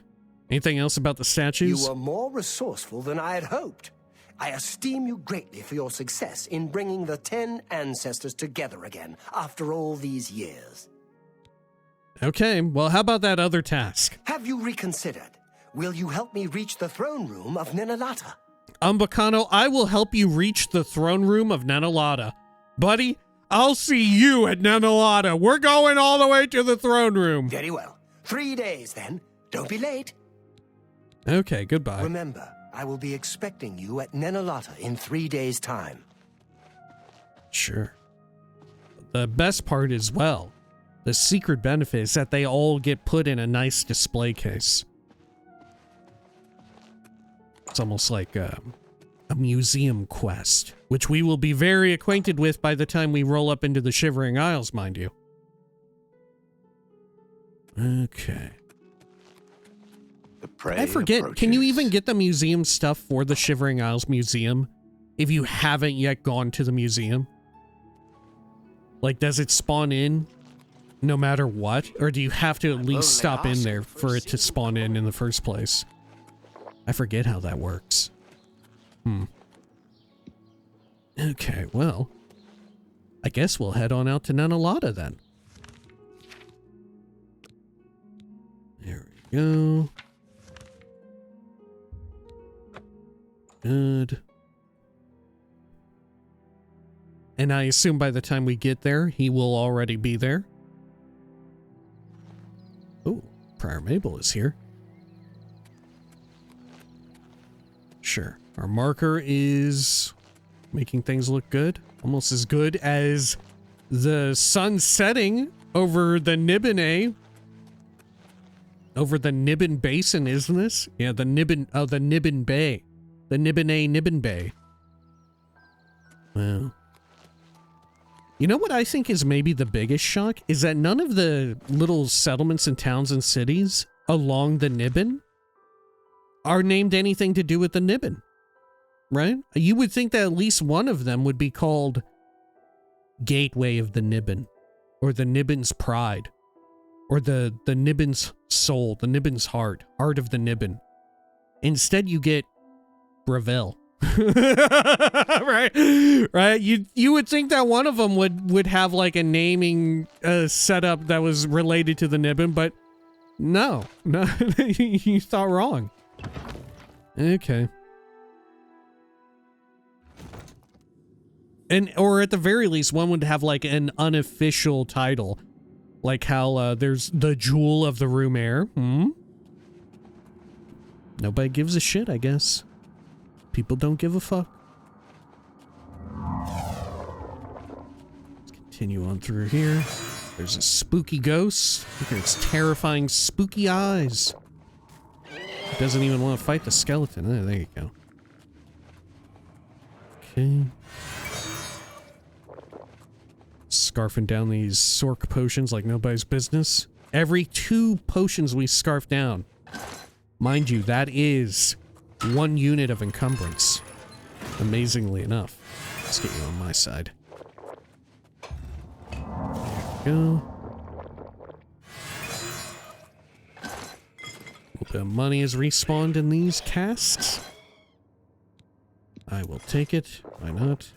Anything else about the statues? You were more resourceful than I had hoped. I esteem you greatly for your success in bringing the 10 ancestors together again after all these years. Okay, well, how about that other task? Have you reconsidered? Will you help me reach the throne room of Nenalata? Umbacano, I will help you reach the throne room of Nenalata. Buddy, I'll see you at Nenalata. We're going all the way to the throne room. Very well. 3 days, then. Don't be late. Okay, goodbye. Remember, I will be expecting you at Nenalata in 3 days' time. Sure. The best part is, well, the secret benefit is that they all get put in a nice display case. It's almost like a museum quest, which we will be very acquainted with by the time we roll up into the Shivering Isles, mind you. Okay. The prey I forget, approaches. can you even get the museum stuff for the Shivering Isles Museum if you haven't yet gone to the museum? Like, does it spawn in no matter what? Or do you have to at least stop in there for it to spawn in the first place? I forget how that works. Okay, well, I guess we'll head on out to Nenalata then. There we go. Good. And I assume by the time we get there, he will already be there. Oh, Prior Mabel is here. Sure. Our marker is making things look good. Almost as good as the sun setting over the Nibene. Over the Niben Basin, isn't this? Yeah, the Niben, oh, the Niben Bay. The Niben Bay. Well. You know what I think is maybe the biggest shock? Is that none of the little settlements and towns and cities along the Niben are named anything to do with the Niben. Right? You would think that at least one of them would be called Gateway of the Niben, or the Niben's Pride, or the Niben's Soul, the Niben's Heart, Heart of the Niben. Instead, you get Gravel. Right? You would think that one of them would have like a naming setup that was related to the Niben, but no, you thought wrong. Okay. And, or at the very least, one would have like an unofficial title. Like how there's the Jewel of the Room Air. Nobody gives a shit, I guess. People don't give a fuck. Let's continue on through here. There's a spooky ghost. Look at its terrifying spooky eyes. It doesn't even want to fight the skeleton. Oh, there you go. Okay. Scarfing down these Sork potions like nobody's business. Every 2 potions we scarf down. Mind you, that is 1 unit of encumbrance. Amazingly enough. Let's get you on my side. There we go. A little bit of money is respawned in these casks. I will take it. Why not?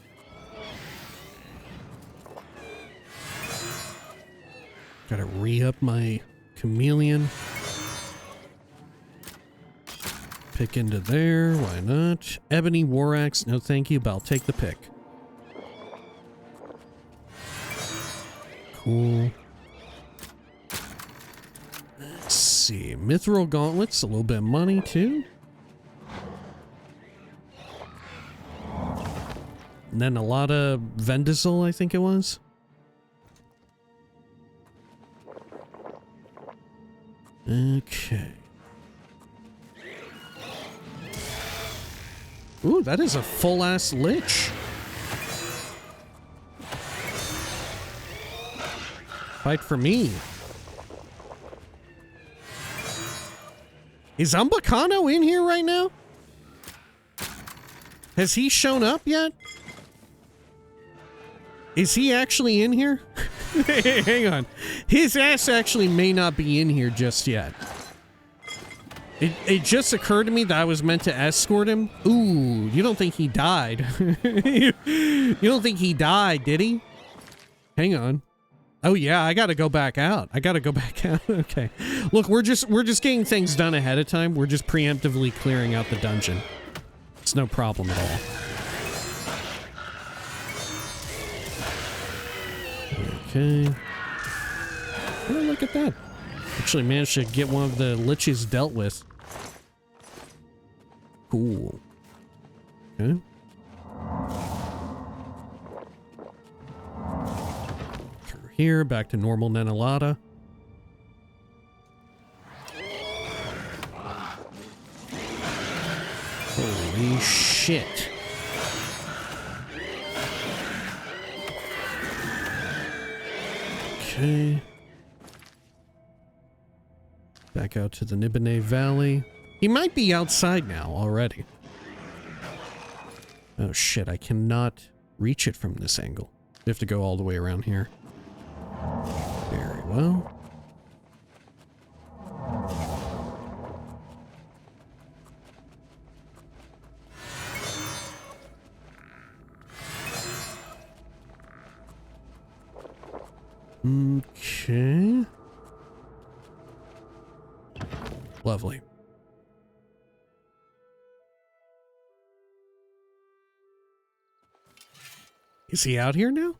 Gotta re-up my chameleon. Pick into there, why not? Ebony War Axe, no thank you, but I'll take the pick. Cool. Let's see, Mithril Gauntlets, a little bit of money too. And then a lot of Vendisal, I think it was. Okay. Ooh, that is a full-ass lich. Fight for me. Is Umbacano in here right now? Has he shown up yet? Is he actually in here? Hang on. His ass actually may not be in here just yet. It just occurred to me that I was meant to escort him. Ooh, you don't think he died? You don't think he died, did he? Hang on. Oh yeah, I gotta go back out. Okay. Look, we're just getting things done ahead of time. We're just preemptively clearing out the dungeon. It's no problem at all. Okay. Oh, look at that. Actually managed to get one of the liches dealt with. Cool. Okay. Through here, back to normal Nenalata. Holy shit. Okay. Back out to the Nibene Valley. He might be outside now already. Oh shit, I cannot reach it from this angle. We have to go all the way around here. Very well. Okay. Lovely. Is he out here now?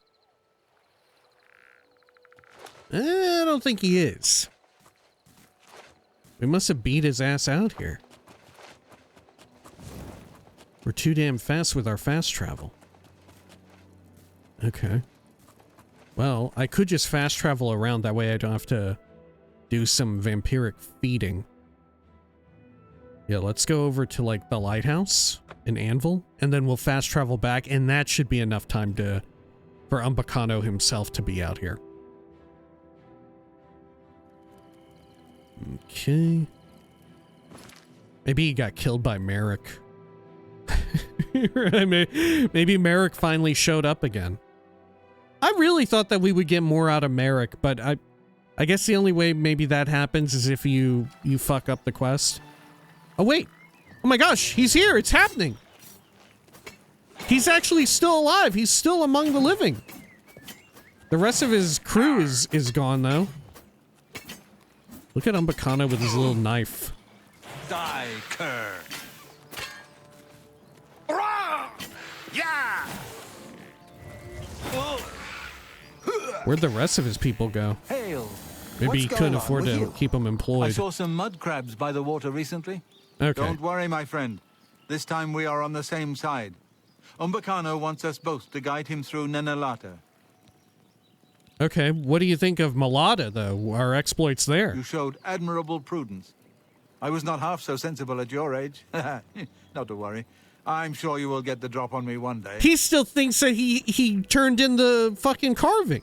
I don't think he is. We must have beat his ass out here. We're too damn fast with our fast travel. Okay. Well, I could just fast travel around, that way I don't have to do some vampiric feeding. Yeah, let's go over to, like, the lighthouse in Anvil, and then we'll fast travel back, and that should be enough time for Umbacano himself to be out here. Okay. Maybe he got killed by Maric. Maybe Maric finally showed up again. I really thought that we would get more out of Maric, but I guess the only way maybe that happens is if you fuck up the quest. Oh wait. Oh my gosh, he's here. It's happening. He's actually still alive. He's still among the living. The rest of his crew is gone though. Look at Umbacano with his little knife. Die, cur. Yeah. Where'd the rest of his people go? Hail. Maybe he What's couldn't going on afford with to you? keep them I employed. saw some mud crabs by the water recently. Okay. Don't worry, my friend. This time we are on the same side. Umbacano wants us both to guide him through Nenalata. Okay, what do you think of Malata, though? Our exploits there. You showed admirable prudence. I was not half so sensible at your age. Not to worry. I'm sure you will get the drop on me one day. He still thinks that he turned in the fucking carving.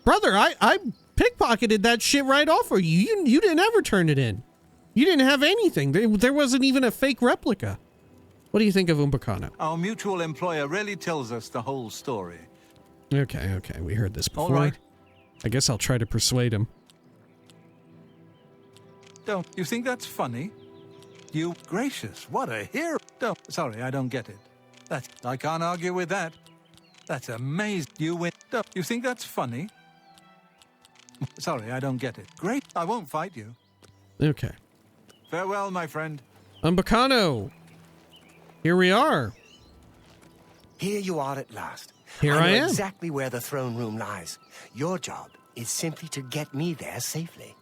Brother, I pickpocketed that shit right off of you. You didn't ever turn it in. You didn't have anything. There wasn't even a fake replica. What do you think of Umbacano? Our mutual employer really tells us the whole story. Okay, we heard this before. All right. I guess I'll try to persuade him. Don't you think that's funny? You gracious, what a hero. Sorry, I don't get it. I can't argue with that. That's amazing. You win. You think that's funny? Sorry, I don't get it. Great. I won't fight you. Okay. Farewell, my friend. Umbacano. Here we are. Here you are at last. Here I know am. Exactly where the throne room lies. Your job is simply to get me there safely.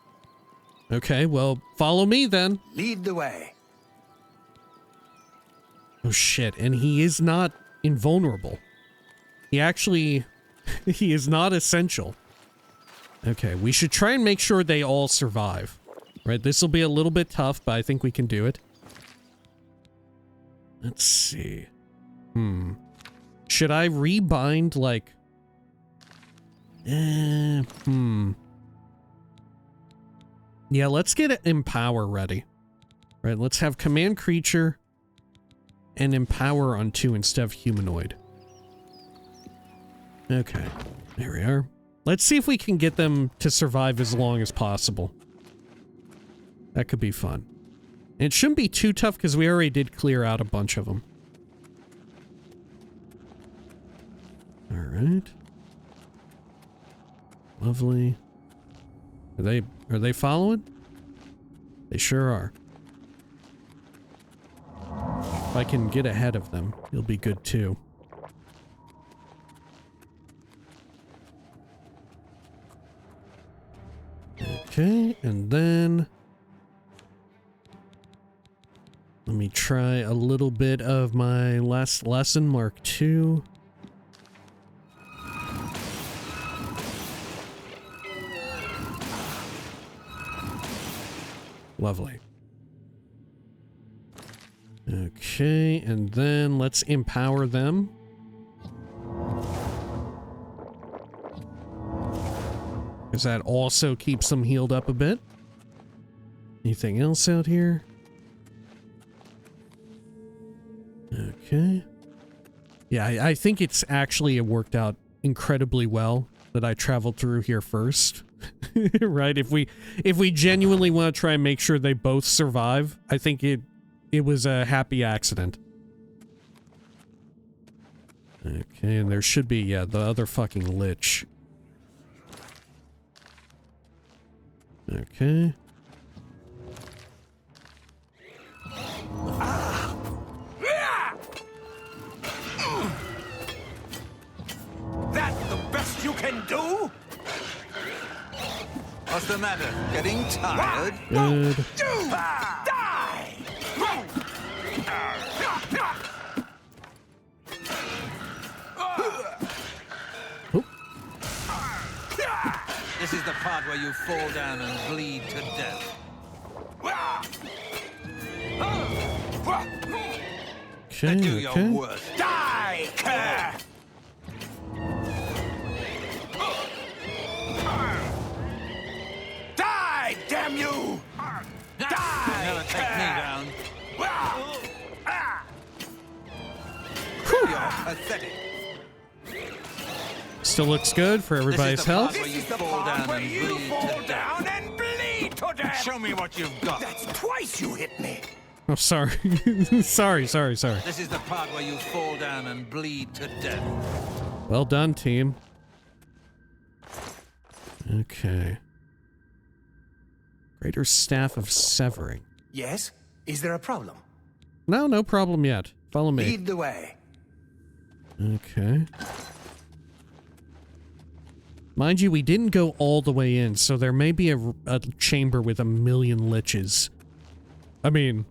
Okay, well, follow me then. Lead the way. Oh shit, and he is not invulnerable. He actually... he is not essential. Okay, we should try and make sure they all survive. Right, this will be a little bit tough, but I think we can do it. Let's see. Should I rebind, like... Yeah, let's get Empower ready. Right, let's have Command Creature and Empower on 2 instead of Humanoid. Okay, there we are. Let's see if we can get them to survive as long as possible. That could be fun. And it shouldn't be too tough because we already did clear out a bunch of them. Alright. Lovely. Are they following? They sure are. If I can get ahead of them, it'll be good too. Okay, and then let me try a little bit of my last lesson, Mark II. Lovely. Okay, and then let's empower them. Because that also keeps them healed up a bit. Anything else out here? Okay. Yeah, I think it's actually worked out incredibly well that I traveled through here first. Right? If we genuinely want to try and make sure they both survive, I think it was a happy accident. Okay, and there should be, yeah, the other fucking lich. Okay. That's the best you can do? What's the matter? Getting tired? Good. Die! This is the part where you fall down and bleed to death. Okay, Do your okay. worst. Die! Die, damn you! Die! Never take me down. You're pathetic. Still looks good for everybody's health. Where you fall down and bleed to death. Show me what you've got. That's twice you hit me. Oh, sorry. sorry. This is the part where you fall down and bleed to death. Well done, team. Okay. Greater Staff of Severing. Yes? Is there a problem? No problem yet. Follow me. Lead the way. Okay. Mind you, we didn't go all the way in, so there may be a chamber with 1,000,000 liches. I mean,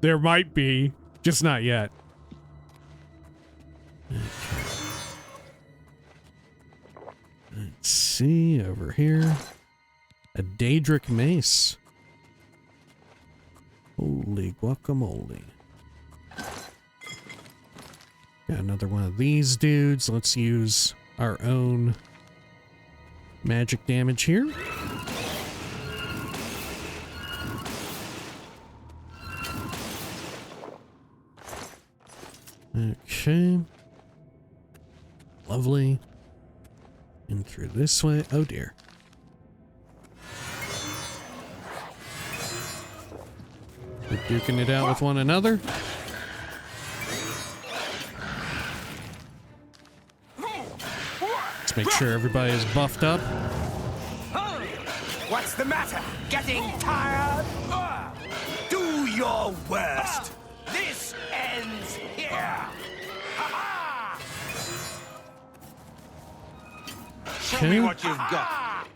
there might be, just not yet. Okay. Let's see, over here. A Daedric Mace. Holy guacamole. Got another one of these dudes. Let's use our own magic damage here. Okay. Lovely. In through this way. Oh dear. We're duking it out with one another. Let's make sure everybody is buffed up. What's the matter? Getting tired? Do your worst. This ends here. Show me what you've got.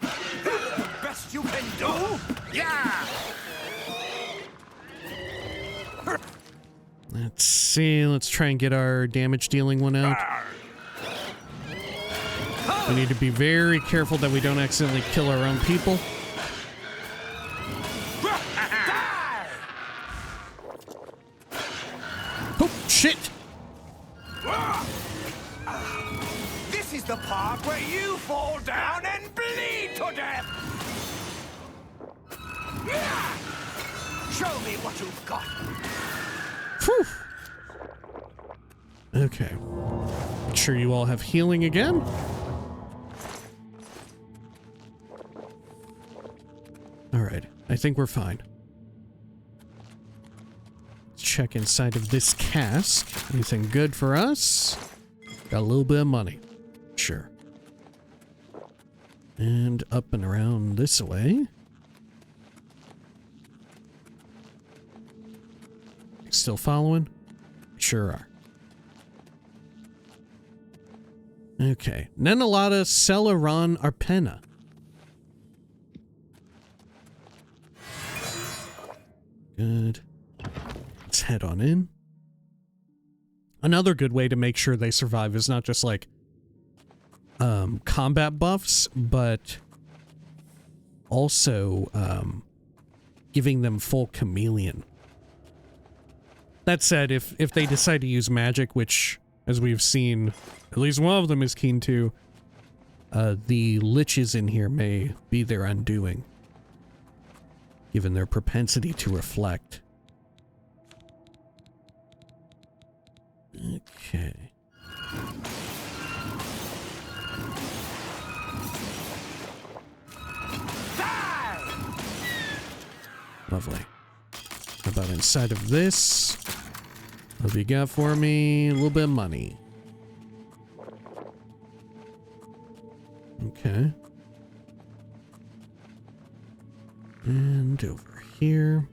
The best you can do? Yeah. Let's see. Let's try and get our damage dealing one out. We need to be very careful that we don't accidentally kill our own people. shit! This is the part where you fall down and bleed to death! Show me what you've got! Whew. Okay. Make sure you all have healing again. Alright, I think we're fine. Let's check inside of this cask. Anything good for us? Got a little bit of money. Sure. And up and around this way. Still following? Sure are. Okay. Nenalata Celeron Arpena. Good. Let's head on in. Another good way to make sure they survive is not just like combat buffs, but also giving them full chameleon. That said, if they decide to use magic, which, as we've seen, at least one of them is keen to, the liches in here may be their undoing, given their propensity to reflect. Okay. Lovely. How about inside of this? What have you got for me? A little bit of money. Okay. And over here.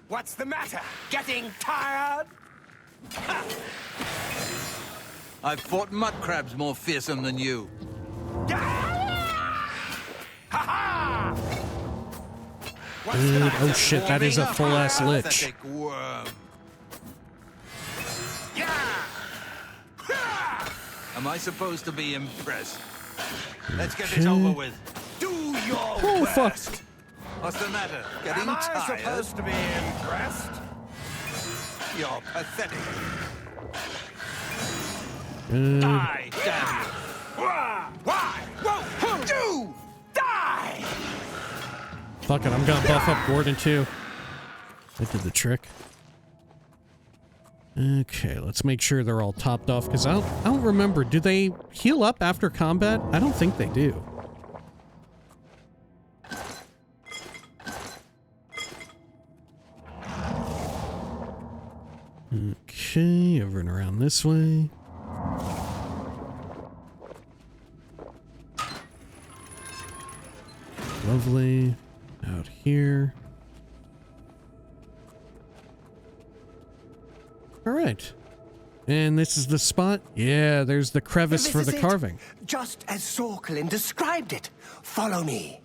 What's the matter? Getting tired? I've fought mud crabs more fearsome than you. Dude, oh shit, that is a full-ass lich. Am I supposed to be impressed? Let's get this over with. Do your Oh, fuck. What's the matter? Getting Am I tired? supposed to be impressed? You're pathetic. Die, damn you! Why? Whoa! Do! Die! Fuck it, I'm gonna buff up Gordon too. That did the trick. Okay, let's make sure they're all topped off, because I don't remember. Do they heal up after combat? I don't think they do. Okay, over and around this way. Lovely. Out here. All right. And this is the spot? Yeah, there's the crevice This for is the it. carving. Just as Sorkelin described it. Follow me.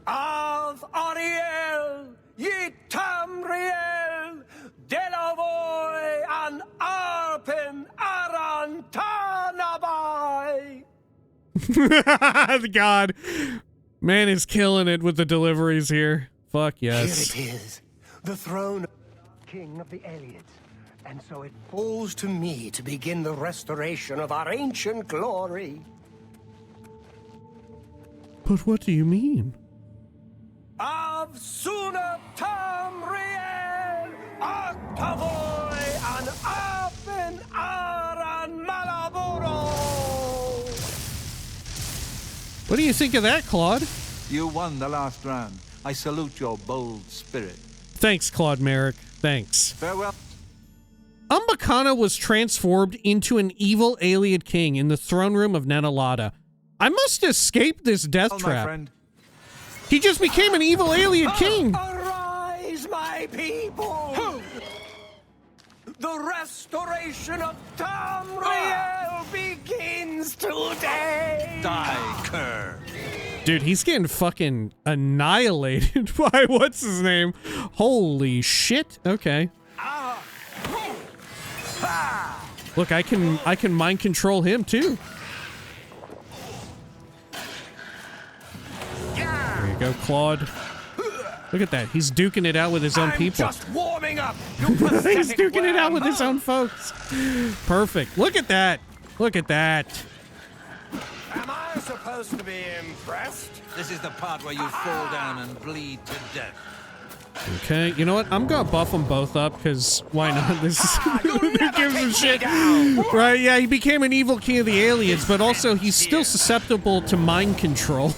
Av Ariel, Yitamriel, Delavoy, and Arpen Arantanabai. God. Man is killing it with the deliveries here. Fuck yes. Here it is. The throne of King of the Ayleids. And so it falls to me to begin the restoration of our ancient glory. But what do you mean? Av Suna Tamriel, Octavoy, and Arpen Aran Malaburo. What do you think of that, Claude? You won the last round. I salute your bold spirit. Thanks, Claude Maric. Thanks. Farewell. Umbacano was transformed into an evil Ayleid king in the throne room of Nenalata. I must escape this death Oh, my trap. friend. He just became an evil Ayleid king. Arise, my people! The restoration of Tamriel begins today! Die, cur. Dude, he's getting fucking annihilated by what's his name. Holy shit. Okay. Look, I can mind control him too. you go, Claude. Look at that. He's duking it out with his own people. Just warming up. You He's pathetic duking it out worm. with his own folks. Perfect. Look at that. Look at that. Am I supposed to be impressed? This is the part where you fall down and bleed to death. Okay, you know what? I'm gonna buff them both up, because why not? This is who gives a shit. Right, yeah, he became an evil king of the aliens, but also he's still susceptible to mind control.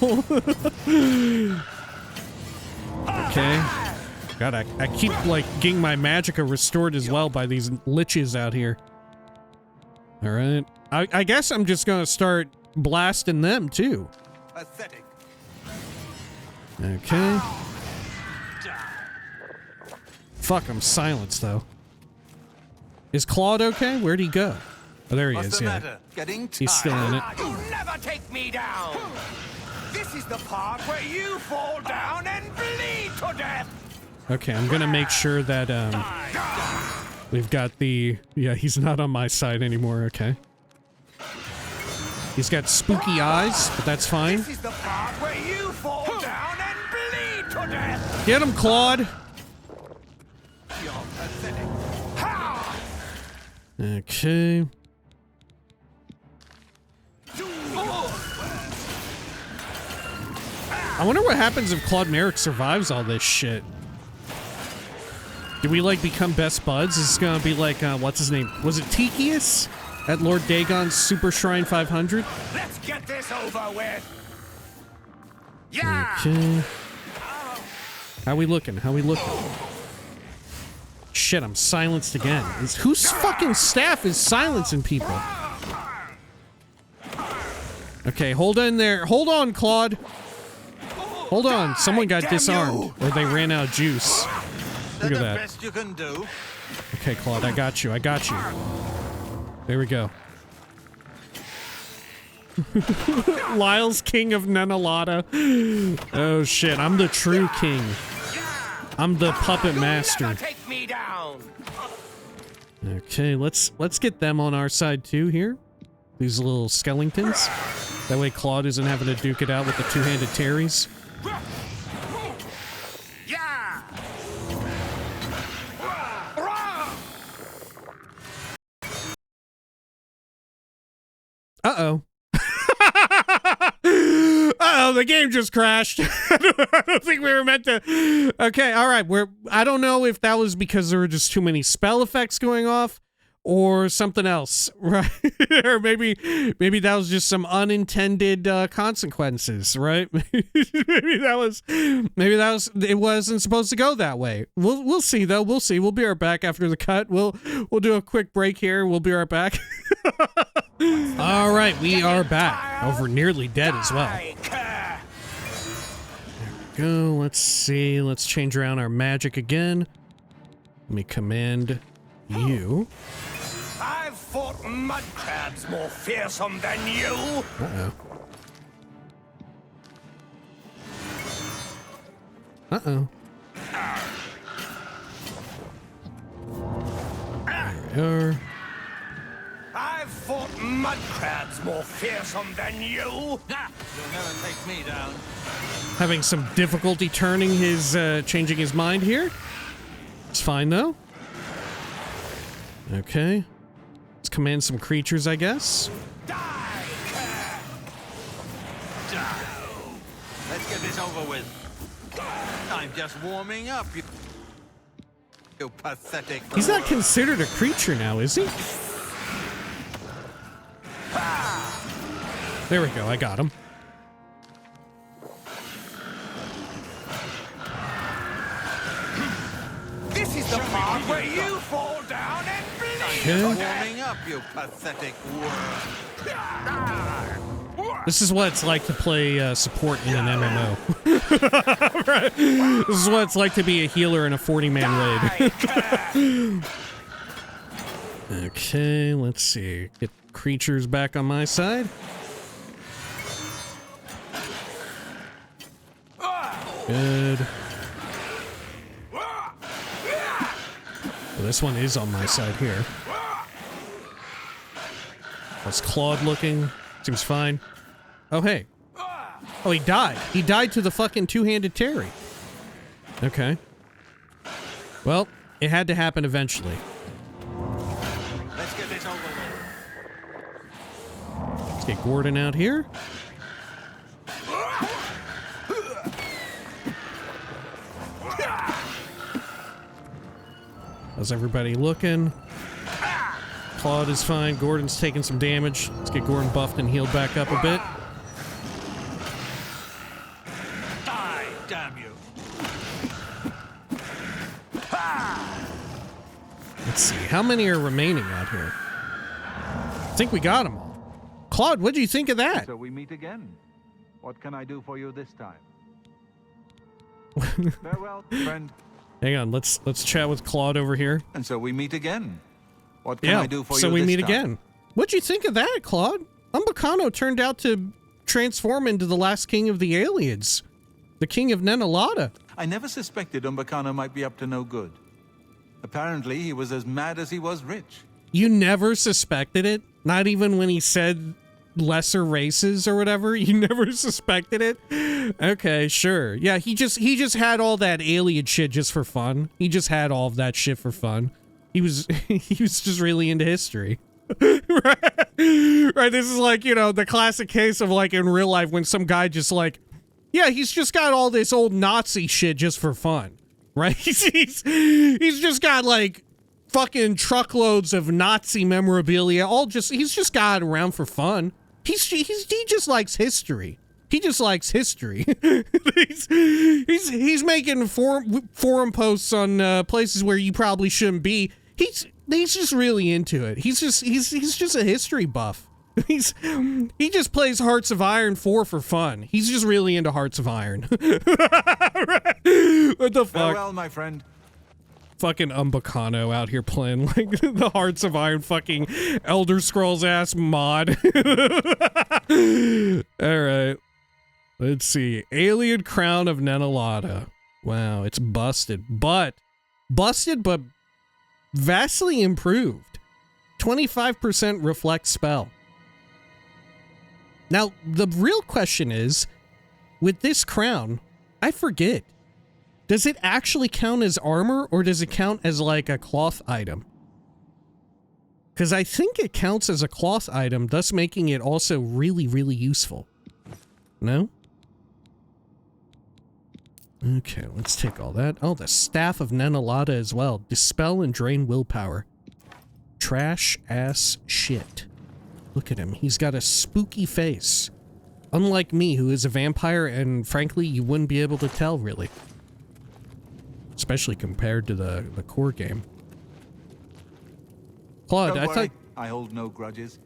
Okay. God, I keep, like, getting my magicka restored as well by these liches out here. Alright. I guess I'm just gonna start blasting them, too. Pathetic. Okay. Fuck, I'm silenced, though. Is Claude okay? Where'd he go? Oh, there he What's is, the yeah. matter? Getting tired? He's still in it. You'll never take me down. This is the part where you fall down and bleed to death. Okay, I'm gonna make sure that, we've got the... Yeah, he's not on my side anymore, okay. He's got spooky eyes, but that's fine. This is the part where you fall down and bleed to death. Get him, Claude! You're pathetic. Ha! Okay. I wonder what happens if Claude Maric survives all this shit. Do we, like, become best buds? Is this gonna be like, what's his name? Was it Tikius? At Lord Dagon's Super Shrine 500? Let's get this over with. Yeah. Okay. How we looking? How we looking? Shit, I'm silenced again. Whose fucking staff is silencing people? Okay, hold in there. Hold on, Claude. Hold on. Someone got disarmed. Or they ran out of juice. Look at that. Best you can do. Okay, Claude, I got you. I got you. There we go. Lyle's king of Nenalata. Oh shit, I'm the true king. I'm the puppet master. Take me down. Okay, let's get them on our side too here. These little skeletons. That way Claude isn't having to duke it out with the two-handed Terrys. Yeah. Uh-oh. Uh-oh, the game just crashed. I don't think we were meant to... Okay, alright, I don't know if that was because there were just too many spell effects going off, or something else, right? Or maybe that was just some unintended consequences, right? maybe that was it wasn't supposed to go that way. We'll see though. We'll see. We'll be right back after the cut. We'll do a quick break here. We'll be right back. All right, we are back. Oh, we're nearly dead as well. There we go. Let's see. Let's change around our magic again. Let me command you. I've fought mud crabs more fearsome than you. Uh-oh. Uh-oh. There we are. I've fought mud crabs more fearsome than you. You'll never take me down. Having some difficulty turning his, changing his mind here. It's fine, though. Okay. Let's command some creatures, I guess. Die! Let's get this over with. I'm just warming up, you pathetic. He's not considered a creature now, is he? There we go, I got him. This is the part where you fall down and bleed. Okay. Warming up, you pathetic worm. This is what it's like to play support in an MMO. Right. This is what it's like to be a healer in a 40-man raid. Okay, let's see. Get creatures back on my side. Good. Well, this one is on my side here. How's Claude looking? Seems fine. Oh, hey. Oh, he died. He died to the fucking two-handed Terry. Okay. Well, it had to happen eventually. Let's get this over with. Let's get Gordon out here. How's everybody looking? Claude is fine. Gordon's taking some damage. Let's get Gordon buffed and healed back up a bit. Die, damn you. Let's see. How many are remaining out here? I think we got them all. Claude, what do you think of that? So we meet again. What can I do for you this time? Farewell, friend. Hang on. Let's chat with Claude over here. And so we meet again. What can I do for you so we this meet time? again. What'd you think of that, Claude? Umbacano turned out to transform into the last king of the Ayleids. The king of Nenalata. I never suspected Umbacano might be up to no good. Apparently, he was as mad as he was rich. You never suspected it? Not even when he said lesser races or whatever? You never suspected it? Okay, sure. Yeah, he just had all that Ayleid shit just for fun. He just had all of that shit for fun. He was just really into history. Right, this is like, you know, the classic case of like in real life when some guy just like, yeah, he's just got all this old Nazi shit just for fun. Right? He's just got like fucking truckloads of Nazi memorabilia, he's just got it around for fun. He just likes history. He just likes history. he's making forum posts on places where you probably shouldn't be. He's just really into it. He's just a history buff. He just plays Hearts of Iron 4 for fun. He's just really into Hearts of Iron. What the fuck? Farewell, my friend. Fucking Umbacano out here playing like the Hearts of Iron fucking Elder Scrolls ass mod. Alright. Let's see. Ayleid Crown of Nenalata. Wow, it's busted, but vastly improved. 25% reflect spell. Now, the real question is, with this crown, I forget. Does it actually count as armor, or does it count as like a cloth item? Because I think it counts as a cloth item, thus making it also really, really useful. No? Okay, let's take all that. Oh, the Staff of Nenalata as well. Dispel and drain willpower. Trash ass shit. Look at him. He's got a spooky face. Unlike me, who is a vampire, and frankly, you wouldn't be able to tell, really. Especially compared to the core game. Claude, Don't I worry. thought... I hold no grudges.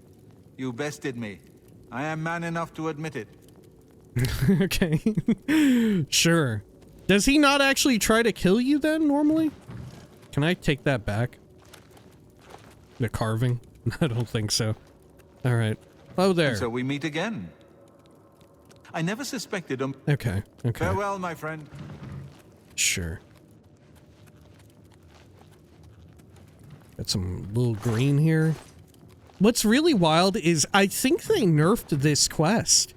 You bested me. I am man enough to admit it. Okay. Sure. Does he not actually try to kill you then, normally? Can I take that back? The carving? I don't think so. Alright. Oh, there. And so we meet again. I never suspected him. Okay, okay. Farewell, my friend. Sure. Got some little green here. What's really wild is I think they nerfed this quest.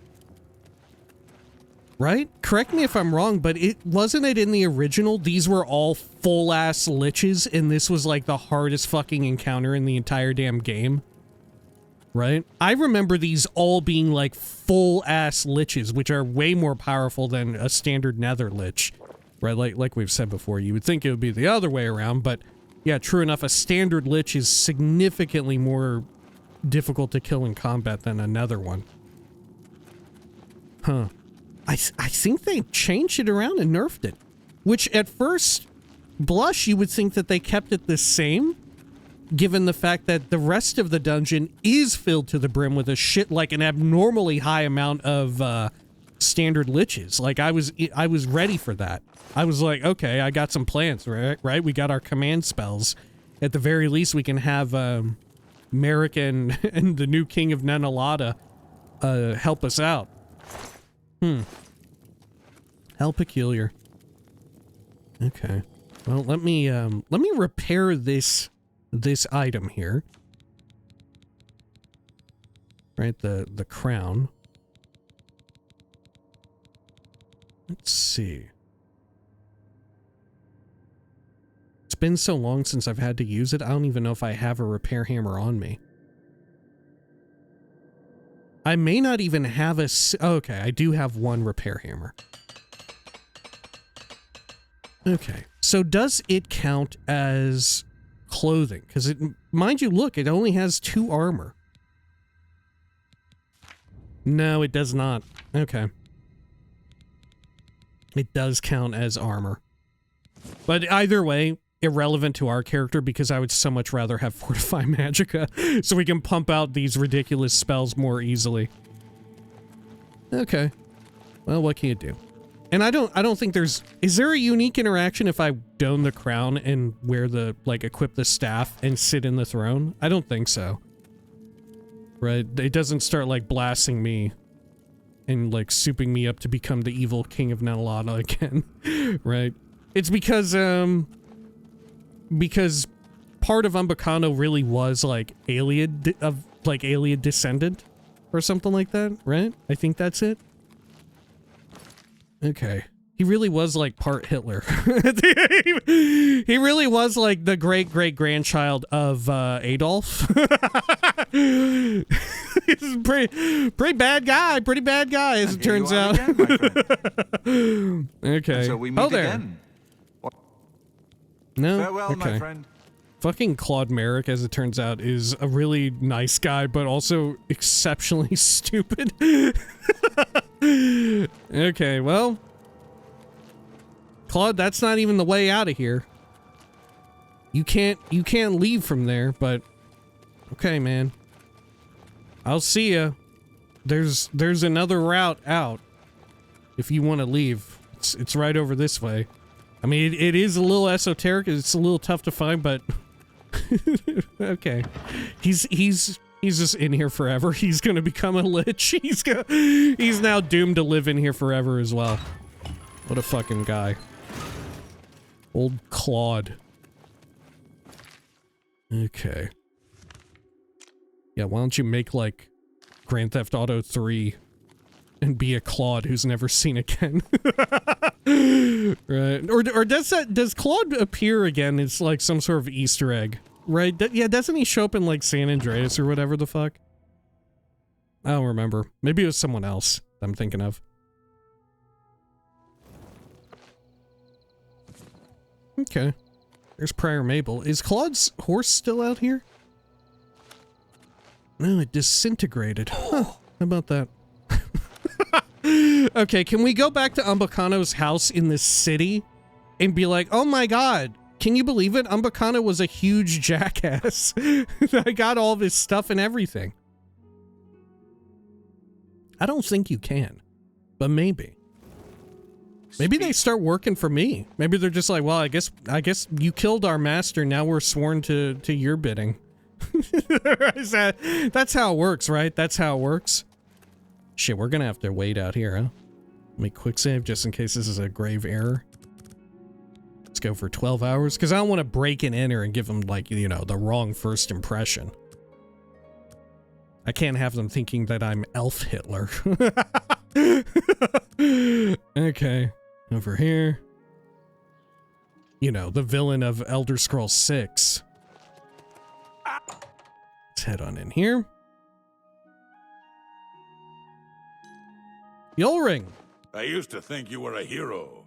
Right? Correct me if I'm wrong, but wasn't it in the original? These were all full-ass liches, and this was like the hardest fucking encounter in the entire damn game. Right? I remember these all being like full-ass liches, which are way more powerful than a standard nether lich. Right? Like we've said before, you would think it would be the other way around, but yeah, true enough, a standard lich is significantly more difficult to kill in combat than a nether one. Huh. I think they changed it around and nerfed it. Which, at first blush, you would think that they kept it the same, given the fact that the rest of the dungeon is filled to the brim with like an abnormally high amount of standard liches. Like, I was ready for that. I was like, okay, I got some plans, right? We got our command spells. At the very least, we can have Maric and the new king of Nenalata help us out. How peculiar. Okay. Well, let me repair this item here. Right, the crown. Let's see. It's been so long since I've had to use it, I don't even know if I have a repair hammer on me. I may not even have a... Okay, I do have one repair hammer. Okay, so does it count as clothing? Because it, mind you, look, it only has 2 armor. No, it does not. Okay. It does count as armor. But either way, irrelevant to our character because I would so much rather have Fortify Magicka so we can pump out these ridiculous spells more easily. Okay. Well, what can you do? And I don't think there's... Is there a unique interaction if I don the crown and wear the, like, equip the staff and sit in the throne? I don't think so. Right? It doesn't start, like, blasting me and, like, souping me up to become the evil king of Nenalata again. Right? It's because part of Umbacano really was, like, Ayleid descendant or something like that, right? I think that's it. Okay. He really was, like, part Hitler. He really was, like, the great-great-grandchild of, Adolf. He's a pretty bad guy, as it turns out. Again, okay. so we meet there. again. No? Farewell, okay. my friend. Fucking Claude Maric, as it turns out, is a really nice guy, but also exceptionally stupid. Okay, well... Claude, that's not even the way out of here. You can't leave from there, but... Okay, man. I'll see ya. There's another route out. If you want to leave. It's right over this way. I mean, it is a little esoteric, it's a little tough to find, but... Okay. He's just in here forever. He's gonna become a lich. He's now doomed to live in here forever as well. What a fucking guy. Old Claude. Okay. Yeah, why don't you make, like, Grand Theft Auto 3 and be a Claude who's never seen again? Right. Or does Claude appear again? It's like some sort of Easter egg. Right? Yeah, doesn't he show up in, like, San Andreas or whatever the fuck? I don't remember. Maybe it was someone else I'm thinking of. Okay. There's Prior Mabel. Is Claude's horse still out here? No, it disintegrated. Huh. How about that? Okay, can we go back to Umbacano's house in the city and be like, oh my god, can you believe it? Umbacano was a huge jackass. I got all of his stuff and everything. I don't think you can, but maybe. Maybe they start working for me. Maybe they're just like, well, I guess you killed our master, now we're sworn to your bidding. That's how it works, right? That's how it works. Shit, we're gonna have to wait out here, huh? Make quick save just in case this is a grave error. Let's go for 12 hours, because I don't want to break and enter and give them, like, you know, the wrong first impression. I can't have them thinking that I'm Elf Hitler. Okay, over here. You know, the villain of Elder Scrolls 6. Let's head on in here. Yolring! I used to think you were a hero.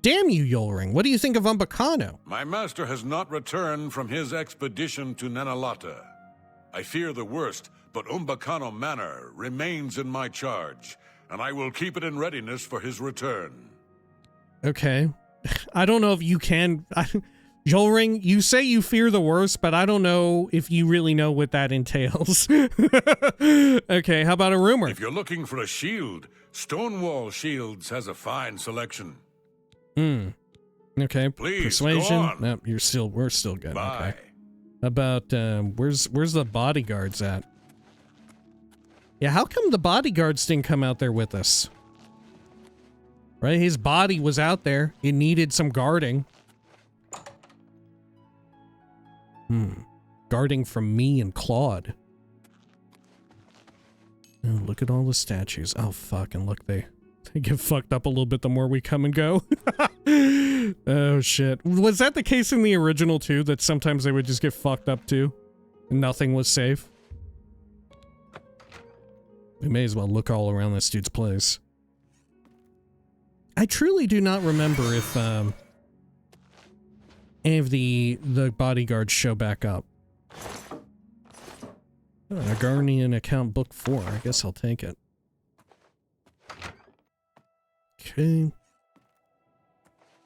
Damn you, Yolring. What do you think of Umbacano? My master has not returned from his expedition to Nenalata. I fear the worst, but Umbacano Manor remains in my charge, and I will keep it in readiness for his return. Okay. I don't know if you can... Yolring, you say you fear the worst, but I don't know if you really know what that entails. Okay, how about a rumor? If you're looking for a shield, Stonewall Shields has a fine selection. Okay, please, persuasion. go on. No, we're still good. Bye. Okay. About, where's the bodyguards at? Yeah, how come the bodyguards didn't come out there with us? Right, his body was out there. It needed some guarding. Guarding from me and Claude. Oh, look at all the statues. Oh, fuck, and look, they They get fucked up a little bit the more we come and go. Oh, shit. Was that the case in the original, too? That sometimes they would just get fucked up, too? And nothing was safe? We may as well look all around this dude's place. I truly do not remember if, any of the bodyguards show back up. Oh, a Guardian account book 4. I guess I'll take it. Okay.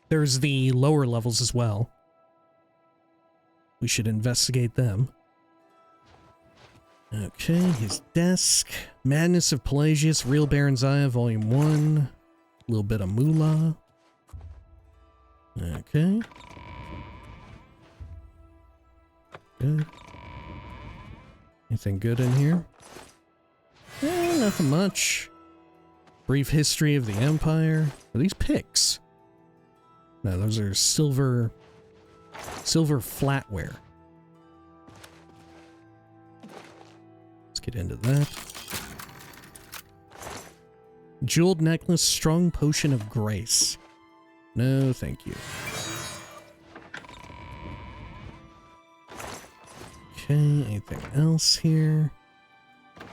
There's the lower levels as well. We should investigate them. Okay, his desk. Madness of Pelagius, Real Baron's Eye, Volume 1. A little bit of moolah. Okay. Good. Anything good in here? Nothing much. Brief history of the Empire. Are these picks? No, those are silver flatware. Let's get into that. Jeweled necklace, strong potion of grace. No, thank you. Okay, anything else here? I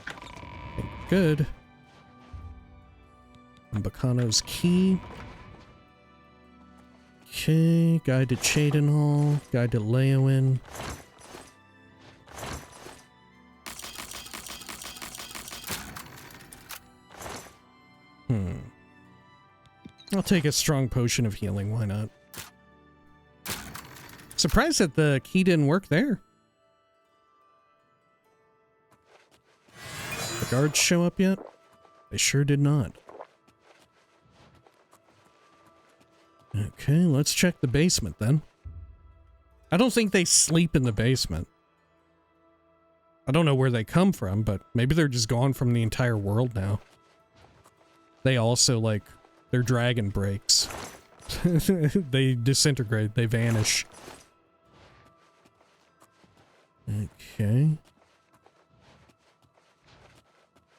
think we're good. Umbacano's key. Okay, guide to Cheydinhal, guide to Leowin. I'll take a strong potion of healing, why not? Surprised that the key didn't work there. The guards show up yet? They sure did not. Okay, let's check the basement then. I don't think they sleep in the basement. I don't know where they come from, but maybe they're just gone from the entire world now. They also, like, their dragon breaks. They disintegrate, they vanish. Okay.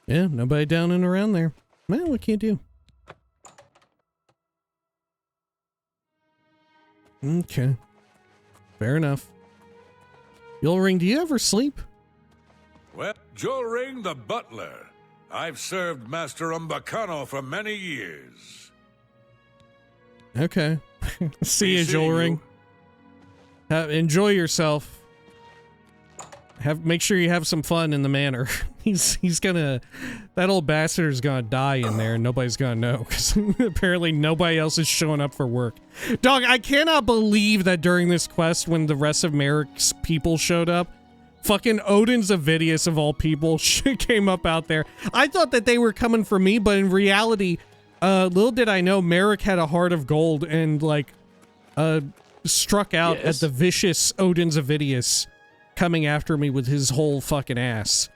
Yeah, nobody down and around there. Well, what can you do? Okay. Fair enough. Yulring, do you ever sleep? Well, Jolring the butler. I've served Master Umbacano for many years. Okay. See you, Jolring. Enjoy yourself. Make sure you have some fun in the manor. He's gonna... That old bastard is gonna die in there and nobody's gonna know, because apparently nobody else is showing up for work. Dog, I cannot believe that during this quest, when the rest of Maric's people showed up, fucking Odin's Avidius of all people came up out there. I thought that they were coming for me, but in reality, little did I know Maric had a heart of gold and, like, struck out at the vicious Odin's Avidius coming after me with his whole fucking ass.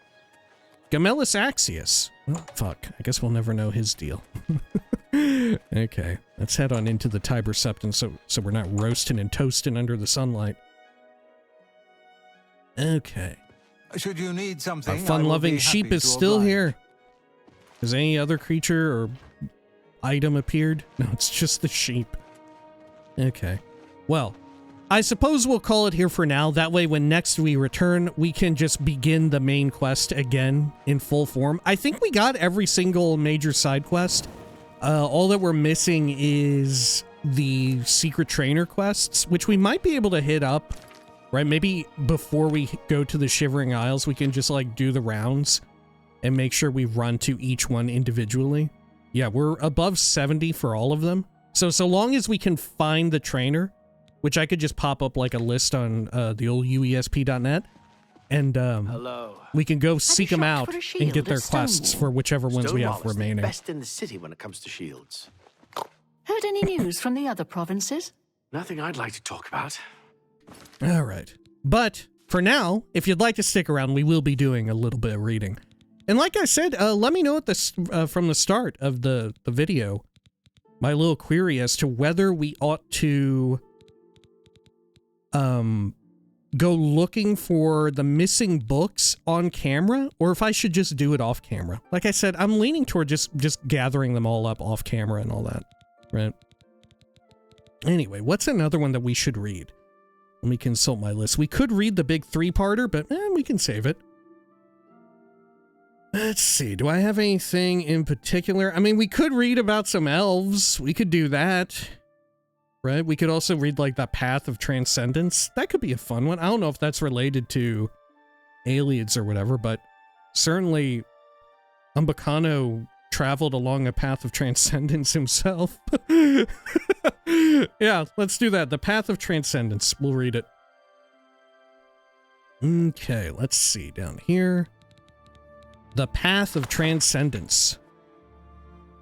Gemellus Axius. Well, fuck. I guess we'll never know his deal. Okay, let's head on into the Tiber Septon so we're not roasting and toasting under the sunlight. Okay. Should you need something, our fun-loving sheep is still here. Has any other creature or item appeared? No, it's just the sheep. Okay. Well, I suppose we'll call it here for now. That way, when next we return, we can just begin the main quest again in full form. I think we got every single major side quest. All that we're missing is the secret trainer quests, which we might be able to hit up, right? Maybe before we go to the Shivering Isles, we can just, like, do the rounds and make sure we run to each one individually. Yeah, we're above 70 for all of them. So long as we can find the trainer, which I could just pop up like a list on the old uesp.net, and we can go seek them out and get their quests for whichever ones we have remaining. Best in the city when it comes to shields. Heard any news from the other provinces? Nothing I'd like to talk about. All right. But for now, if you'd like to stick around, we will be doing a little bit of reading. And like I said, let me know at this from the start of the video, my little query as to whether we ought to go looking for the missing books on camera or if I should just do it off camera. Like I said, I'm leaning toward just gathering them all up off camera and all that, right? Anyway, what's another one that we should read? Let me consult my list. We could read the big 3-parter, but we can save it. Let's see. Do I have anything in particular? I mean, we could read about some elves. We could do that. Right? We could also read, like, the Path of Transcendence. That could be a fun one. I don't know if that's related to Ayleids or whatever, but certainly Umbacano traveled along a path of transcendence himself. Yeah, let's do that. The Path of Transcendence. We'll read it. Okay, let's see. Down here. The Path of Transcendence.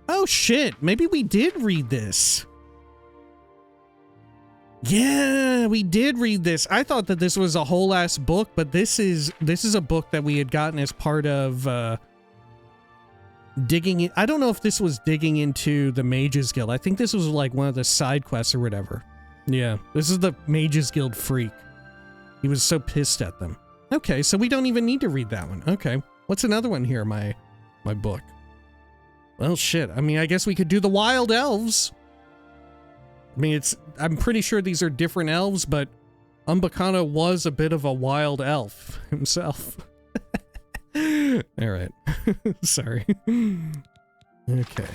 Oh, shit. Maybe we did read this. Yeah, we did read this. I thought that this was a whole ass book, but this is a book that we had gotten as part of digging in. I don't know if this was digging into the Mages Guild. I think this was like one of the side quests or whatever. Yeah, this is the Mages Guild freak. He was so pissed at them. Okay, so we don't even need to read that one. Okay, what's another one here, my book? Well, shit. I mean, I guess we could do the Wild Elves. I mean, I'm pretty sure these are different elves, but Umbacano was a bit of a wild elf himself. All right. Sorry. Okay.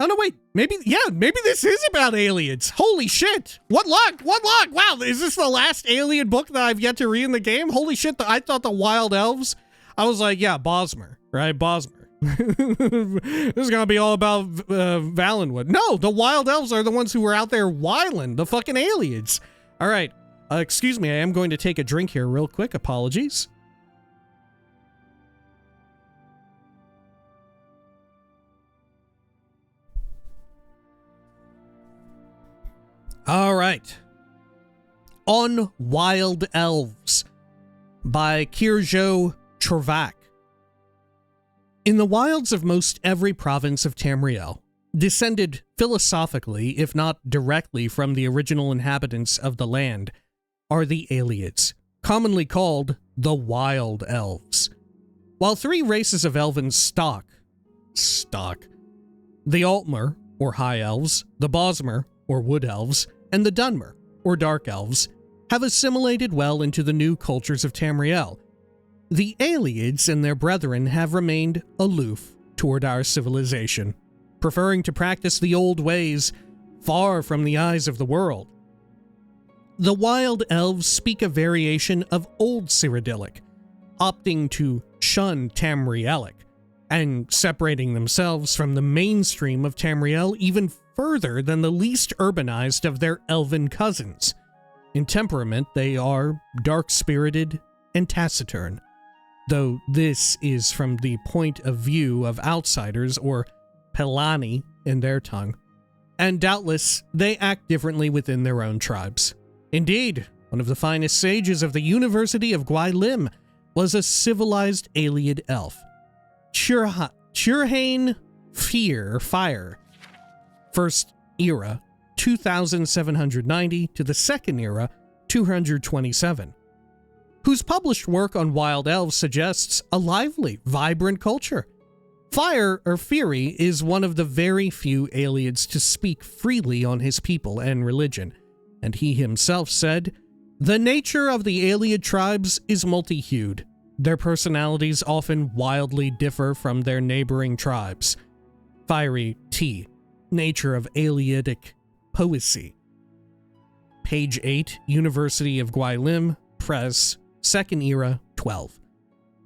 Oh, no, wait. Maybe this is about Ayleids. Holy shit. What luck. Wow, is this the last Ayleid book that I've yet to read in the game? Holy shit. I thought the wild elves, I was like, yeah, Bosmer, right? Bosmer. This is gonna be all about Valenwood. No, the wild elves are the ones who were out there wiling the fucking Ayleids. All right, excuse me, I am going to take a drink here real quick. Apologies. All right. On Wild Elves by Kirjo Trvak. In the wilds of most every province of Tamriel, descended philosophically, if not directly, from the original inhabitants of the land, are the Ayleids, commonly called the Wild Elves. While 3 races of elven stock, the Altmer, or High Elves, the Bosmer, or Wood Elves, and the Dunmer, or Dark Elves, have assimilated well into the new cultures of Tamriel, the Ayleids and their brethren have remained aloof toward our civilization, preferring to practice the old ways far from the eyes of the world. The Wild Elves speak a variation of Old Cyrodiilic, opting to shun Tamrielic, and separating themselves from the mainstream of Tamriel even further than the least urbanized of their elven cousins. In temperament, they are dark-spirited and taciturn, though this is from the point of view of outsiders, or Pelani in their tongue, and doubtless they act differently within their own tribes. Indeed, one of the finest sages of the University of Gwylim was a civilized Ayleid elf, Churhain Fire, First Era, 2790 to the Second Era, 227. Whose published work on wild elves suggests a lively, vibrant culture. Fire, or Fury, is one of the very few Ayleids to speak freely on his people and religion, and he himself said, "The nature of the Ayleid tribes is multi-hued. Their personalities often wildly differ from their neighboring tribes." Fiery T. Nature of Ayleidic Poesy. Page 8, University of Gwylim, Press, Second Era, 12.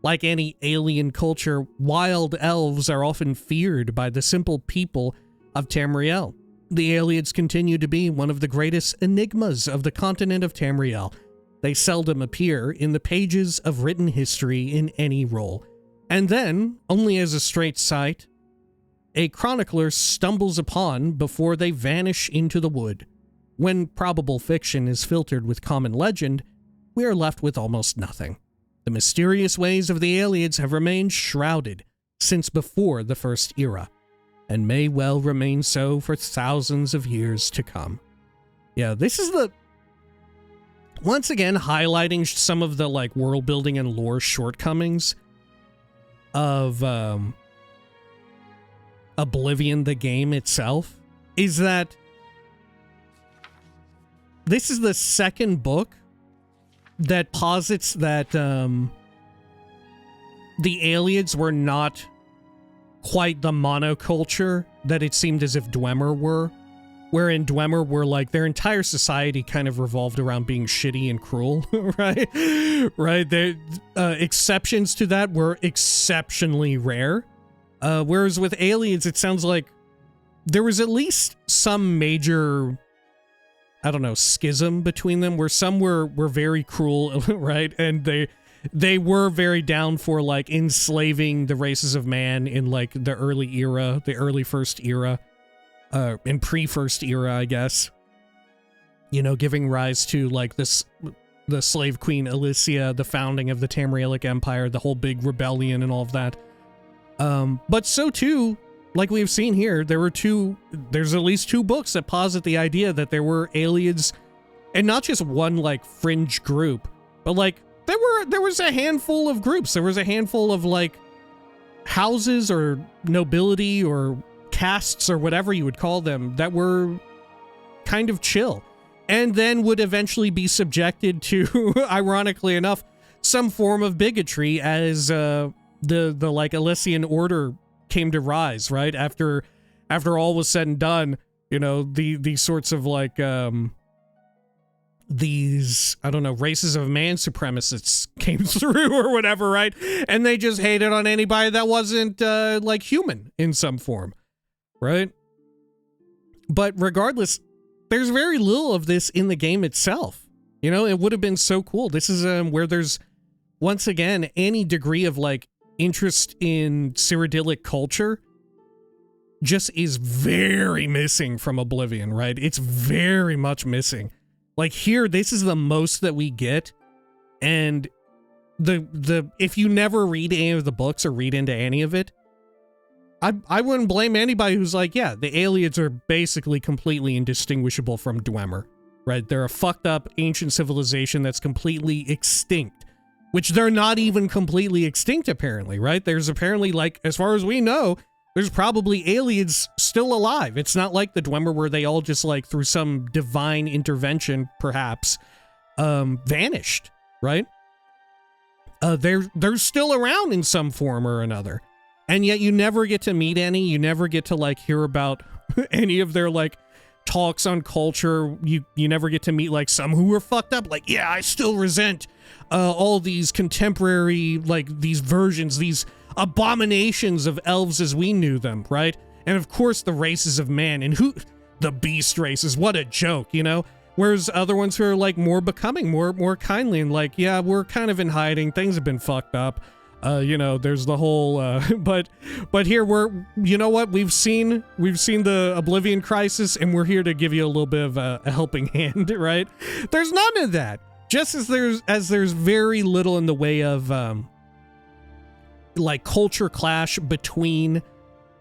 Like any alien culture, wild elves are often feared by the simple people of Tamriel. The Ayleids continue to be one of the greatest enigmas of the continent of Tamriel. They seldom appear in the pages of written history in any role, and then, only as a straight sight, a chronicler stumbles upon before they vanish into the wood. When probable fiction is filtered with common legend, we are left with almost nothing. The mysterious ways of the Ayleids have remained shrouded since before the First Era, and may well remain so for thousands of years to come. Yeah, this is once again highlighting some of the like world building and lore shortcomings of Oblivion, the game itself, is that this is the second book that posits that the Ayleids were not quite the monoculture that it seemed as if Dwemer were, wherein Dwemer were like their entire society kind of revolved around being shitty and cruel, right? Right? Exceptions to that were exceptionally rare. Whereas with Ayleids, it sounds like there was at least some major, I don't know, schism between them, where some were very cruel, right? And they were very down for like enslaving the races of man in like the early era, the early first era, and pre-first era, I guess. You know, giving rise to like this, the slave queen Alicia, the founding of the Tamrielic Empire, the whole big rebellion and all of that. But so too, like we've seen here, there's at least two books that posit the idea that there were Ayleids, and not just one like fringe group, but like there was a handful of groups. There was a handful of like houses or nobility or castes or whatever you would call them that were kind of chill, and then would eventually be subjected to, ironically enough, some form of bigotry as the like Elysian order came to rise, right? After all was said and done, you know, these sorts of like these, I don't know, races of man supremacists came through or whatever, right? And they just hated on anybody that wasn't like human in some form, right? But regardless, there's very little of this in the game itself. You know, it would have been so cool. This is where there's, once again, any degree of like interest in Cyrodiilic culture just is very missing from Oblivion, right? It's very much missing. Like here, this is the most that we get, and the if you never read any of the books or read into any of it, I wouldn't blame anybody who's like, yeah, the Ayleids are basically completely indistinguishable from Dwemer, right? They're a fucked up ancient civilization that's completely extinct, which they're not even completely extinct apparently, right? There's apparently, like, as far as we know, there's probably Ayleids still alive. It's not like the Dwemer where they all just like through some divine intervention perhaps vanished, right? They're still around in some form or another. And yet you never get to meet any, you never get to like hear about any of their like talks on culture. You never get to meet like some who were fucked up, like, yeah, I still resent all these contemporary, like these versions, these abominations of elves as we knew them, right? And of course the races of man, and who, the beast races, what a joke, you know? Whereas other ones who are like more becoming, more kindly, and like, yeah, we're kind of in hiding, things have been fucked up. You know, there's the whole, but here we're, you know what, we've seen the Oblivion crisis, and we're here to give you a little bit of a helping hand, right? There's none of that. Just as there's very little in the way of, like culture clash between,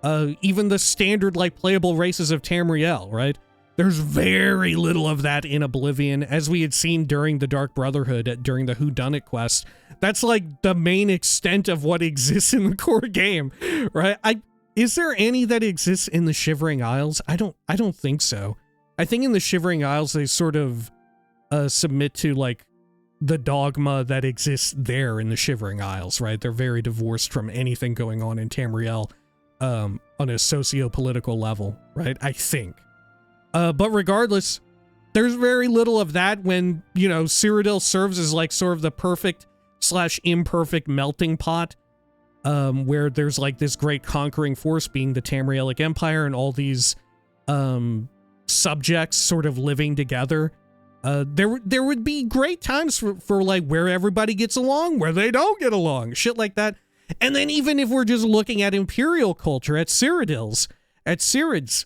even the standard, like playable races of Tamriel, right? There's very little of that in Oblivion, as we had seen during the Dark Brotherhood, during the Whodunit quest. That's like the main extent of what exists in the core game, right? Is there any that exists in the Shivering Isles? I don't think so. I think in the Shivering Isles they sort of submit to like the dogma that exists there in the Shivering Isles, right? They're very divorced from anything going on in Tamriel on a socio-political level, right? I think. But regardless, there's very little of that when, you know, Cyrodiil serves as like sort of the perfect/imperfect melting pot, where there's like this great conquering force being the Tamrielic Empire and all these subjects sort of living together. There would be great times for like where everybody gets along, where they don't get along, shit like that. And then even if we're just looking at Imperial culture, at Cyrodiil's, at Cyrid's,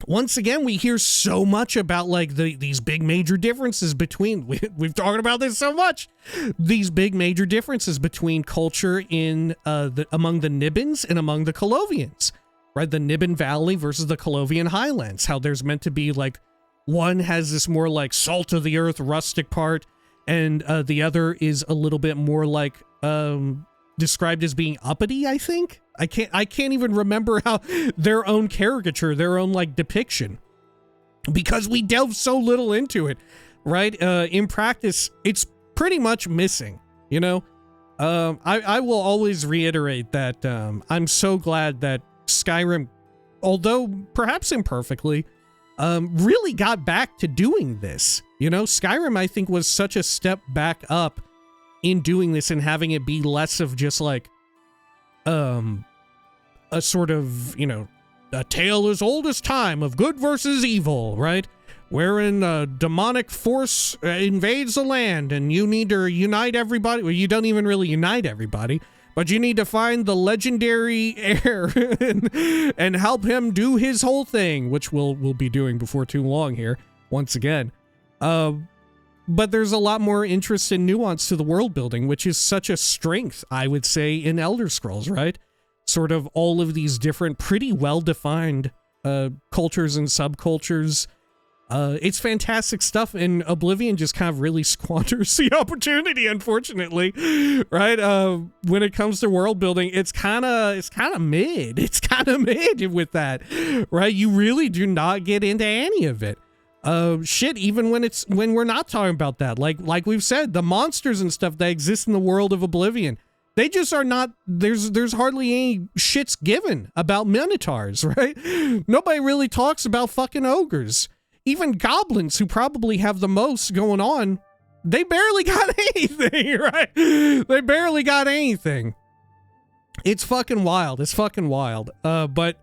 once again, we hear so much about like these big major differences between, we've talked about this so much, these big major differences between culture in among the Nibbins and among the Colovians, right? The Nibbin Valley versus the Colovian Highlands, how there's meant to be like One has this more like salt of the earth rustic part, and the other is a little bit more like described as being uppity, I think. I can't even remember how their own caricature, their own like depiction, because we delve so little into it, right? In practice, it's pretty much missing, you know? I will always reiterate that I'm so glad that Skyrim, although perhaps imperfectly, really got back to doing this. You know, Skyrim, I think, was such a step back up in doing this and having it be less of just like a sort of, you know, a tale as old as time of good versus evil, right? Wherein a demonic force invades the land and you need to unite everybody. Well, you don't even really unite everybody, but you need to find the legendary heir and help him do his whole thing, which we'll be doing before too long here, once again. But there's a lot more interest and nuance to the world building, which is such a strength, I would say, in Elder Scrolls, right? Sort of all of these different, pretty well-defined cultures and subcultures. It's fantastic stuff, and Oblivion just kind of really squanders the opportunity, unfortunately, right? When it comes to world building, it's kind of mid. It's kind of mid with that, right? You really do not get into any of it. Shit, even when we're not talking about that, like we've said, the monsters and stuff that exist in the world of Oblivion, they just are not, there's hardly any shits given about minotaurs, right? Nobody really talks about fucking ogres. Even goblins, who probably have the most going on, they barely got anything, right? They barely got anything. It's fucking wild. It's fucking wild. But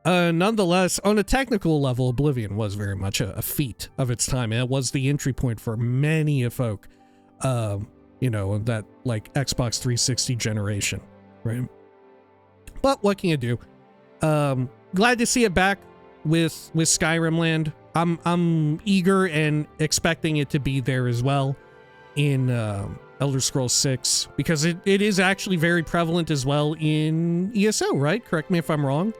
nonetheless, on a technical level, Oblivion was very much a feat of its time. And it was the entry point for many a folk, you know, that like Xbox 360 generation, right? But what can you do? Glad to see it back with Skyrim Land. I'm eager and expecting it to be there as well in Elder Scrolls 6, because it is actually very prevalent as well in ESO, right? Correct me if I'm wrong.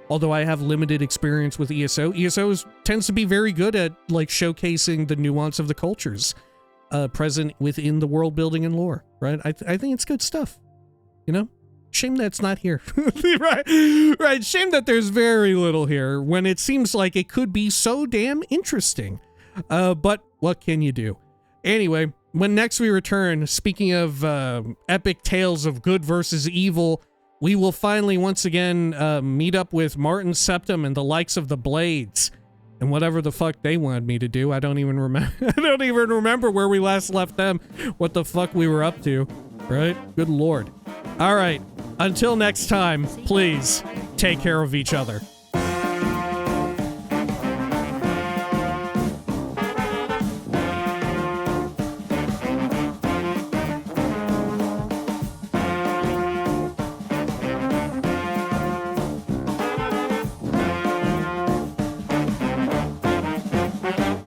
Although I have limited experience with ESO. ESO tends to be very good at like showcasing the nuance of the cultures present within the world building and lore, right? I think it's good stuff, you know? Shame that it's not here. right. Shame that there's very little here when it seems like it could be so damn interesting. But what can you do? Anyway, when next we return, speaking of epic tales of good versus evil, we will finally once again meet up with Martin Septim and the likes of the Blades. And whatever the fuck they wanted me to do, I don't even remember. I don't even remember where we last left them, what the fuck we were up to, right? Good lord. All right, until next time, please take care of each other.